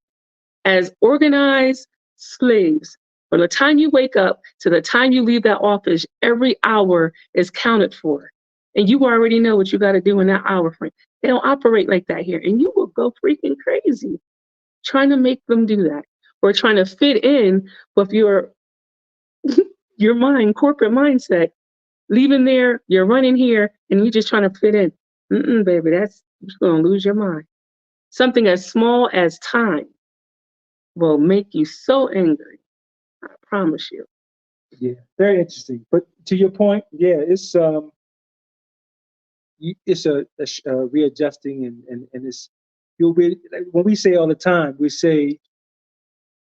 as organized slaves. From the time you wake up to the time you leave that office, every hour is counted for. And you already know what you got to do in that hour frame. They don't operate like that here. And you will go freaking crazy trying to make them do that, or trying to fit in with your corporate mindset. Leaving there, you're running here, and you're just trying to fit in. Baby, you're going to lose your mind. Something as small as time will make you so angry. I promise you. Yeah, very interesting. But to your point, yeah, it's a readjusting, and it's like when we say all the time, we say,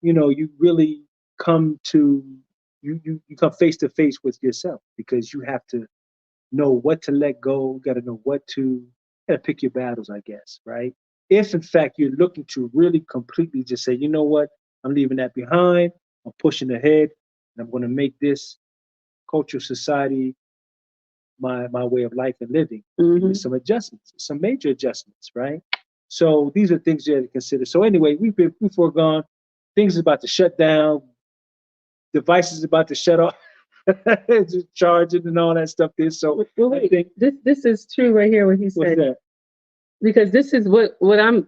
you really come to you come face to face with yourself, because you have to know what to let go. You got to know you got to pick your battles, I guess, right? If in fact you're looking to really completely just say, you know what, I'm leaving that behind, I'm pushing ahead, and I'm going to make this cultural society my way of life and living, with some adjustments, some major adjustments, right? So these are things you have to consider. So anyway, we've foregone. Things are about to shut down. Devices about to shut off. Just charging and all that stuff there. So wait, I think this is true right here what he said. that? Because this is what I'm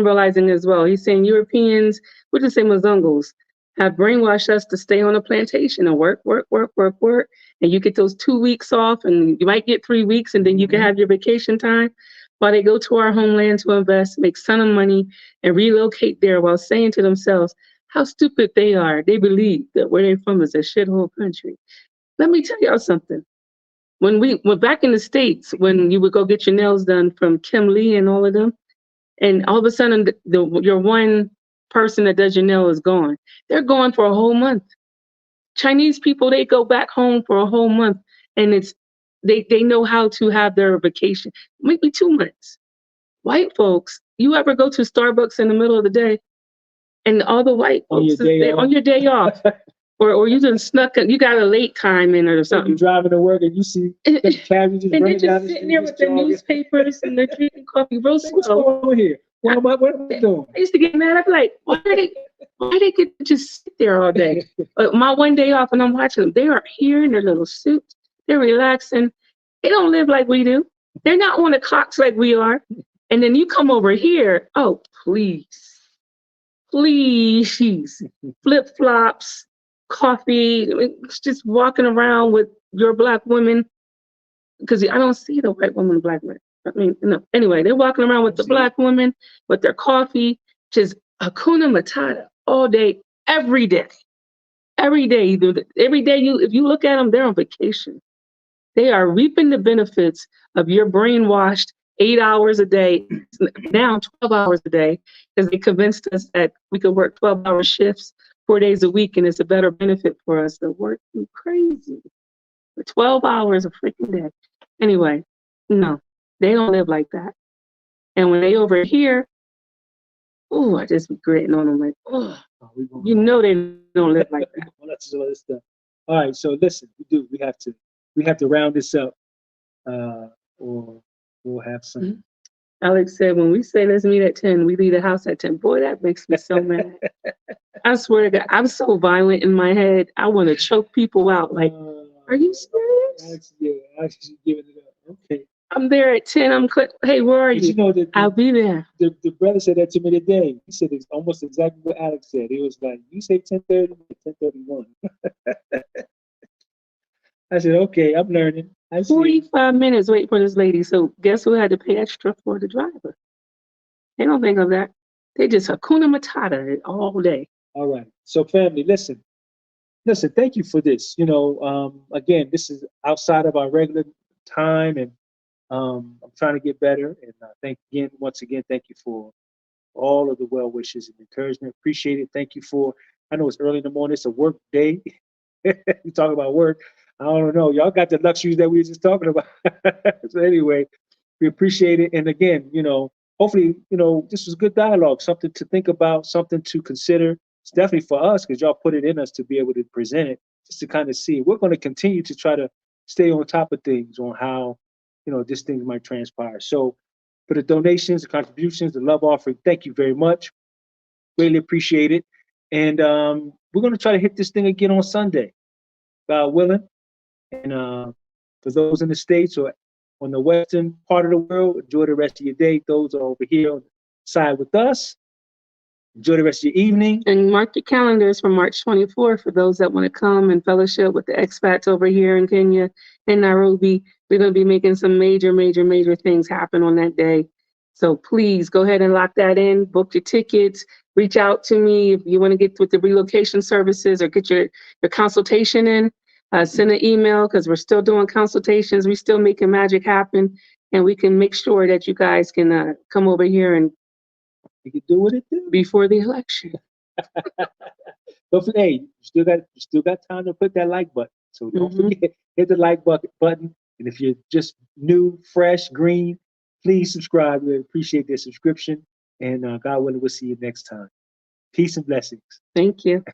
realizing as well. He's saying Europeans, we're the same as Mozungos, have brainwashed us to stay on a plantation and work, and you get those 2 weeks off, and you might get 3 weeks, and then you can have your vacation time, while they go to our homeland to invest, make ton of money, and relocate there, while saying to themselves how stupid they are. They believe that where they're from is a shithole country. Let me tell y'all something. When we were back in the States, when you would go get your nails done from Kim Lee and all of them, and all of a sudden your one person that does your nail is gone. They're gone for a whole month. Chinese people, they go back home for a whole month, and they know how to have their vacation. Maybe 2 months. White folks, you ever go to Starbucks in the middle of the day, and all the white folks on your day off. Or you just snuck, you got a late time in or something. You're driving to work and you see the cabbies just and they're running down just the sitting street, there with their newspapers and they're drinking coffee real What's slow. going on here? What am I doing? I used to get mad. I'd be like, why they get to just sit there all day? But my one day off and I'm watching them, they are here in their little suits. They're relaxing. They don't live like we do. They're not on the clocks like we are. And then you come over here, oh, please, flip-flops, coffee, just walking around with your Black women, because I don't see the white woman, Black women. I mean, no. Anyway, they're walking around with the Black women with their coffee, just Hakuna Matata all day, every day. Every day, if you look at them, they're on vacation. They are reaping the benefits of your brainwashed 8 hours a day, now 12 hours a day, because they convinced us that we could work 12-hour shifts 4 days a week, and it's a better benefit for us to work crazy for 12 hours a freaking day. Anyway, no, they don't live like that. And when they over here, oh, I just be gritting on them like, oh, you know they don't live like that. Well, that's all this stuff. All right, so listen, we have to round this up, or we'll have some. Alex said, when we say let's meet at 10, we leave the house at 10. Boy, that makes me so mad. I swear to God, I'm so violent in my head. I want to choke people out. Like, are you serious? Actually giving it up. Okay. I'm there at 10. Hey, where are you? You know that I'll be there. The brother said that to me today. He said it's almost exactly what Alex said. He was like, you say 10:30, 10:31. I said, okay, I'm learning. 45 minutes waiting for this lady. So guess who had to pay extra for the driver? They don't think of that. They just Hakuna Matata it all day. All right. So family, listen, thank you for this. Again, this is outside of our regular time, and I'm trying to get better. And once again, thank you for all of the well wishes and encouragement. Appreciate it. Thank you I know it's early in the morning. It's a work day. You talk about work. I don't know. Y'all got the luxuries that we were just talking about. So anyway, we appreciate it. And again, hopefully, this was good dialogue, something to think about, something to consider. It's definitely for us because y'all put it in us to be able to present it, just to kind of see. We're going to continue to try to stay on top of things on how, this thing might transpire. So for the donations, the contributions, the love offering, thank you very much. Greatly appreciate it. And we're going to try to hit this thing again on Sunday, God willing. And for those in the States or on the western part of the world, enjoy the rest of your day. Those are over here on the side with us. Enjoy the rest of your evening. And mark your calendars for March 24th for those that want to come and fellowship with the expats over here in Kenya and Nairobi. We're going to be making some major, major, major things happen on that day. So please go ahead and lock that in, book your tickets, reach out to me if you want to get with the relocation services or get your consultation in. Send an email because we're still doing consultations. We're still making magic happen. And we can make sure that you guys can come over here and You can do what it do. before the election. Don't forget, hey, you still got time to put that like button. So don't forget, hit the like button. And if you're just new, fresh, green, please subscribe. We appreciate the subscription. And God willing, we'll see you next time. Peace and blessings. Thank you.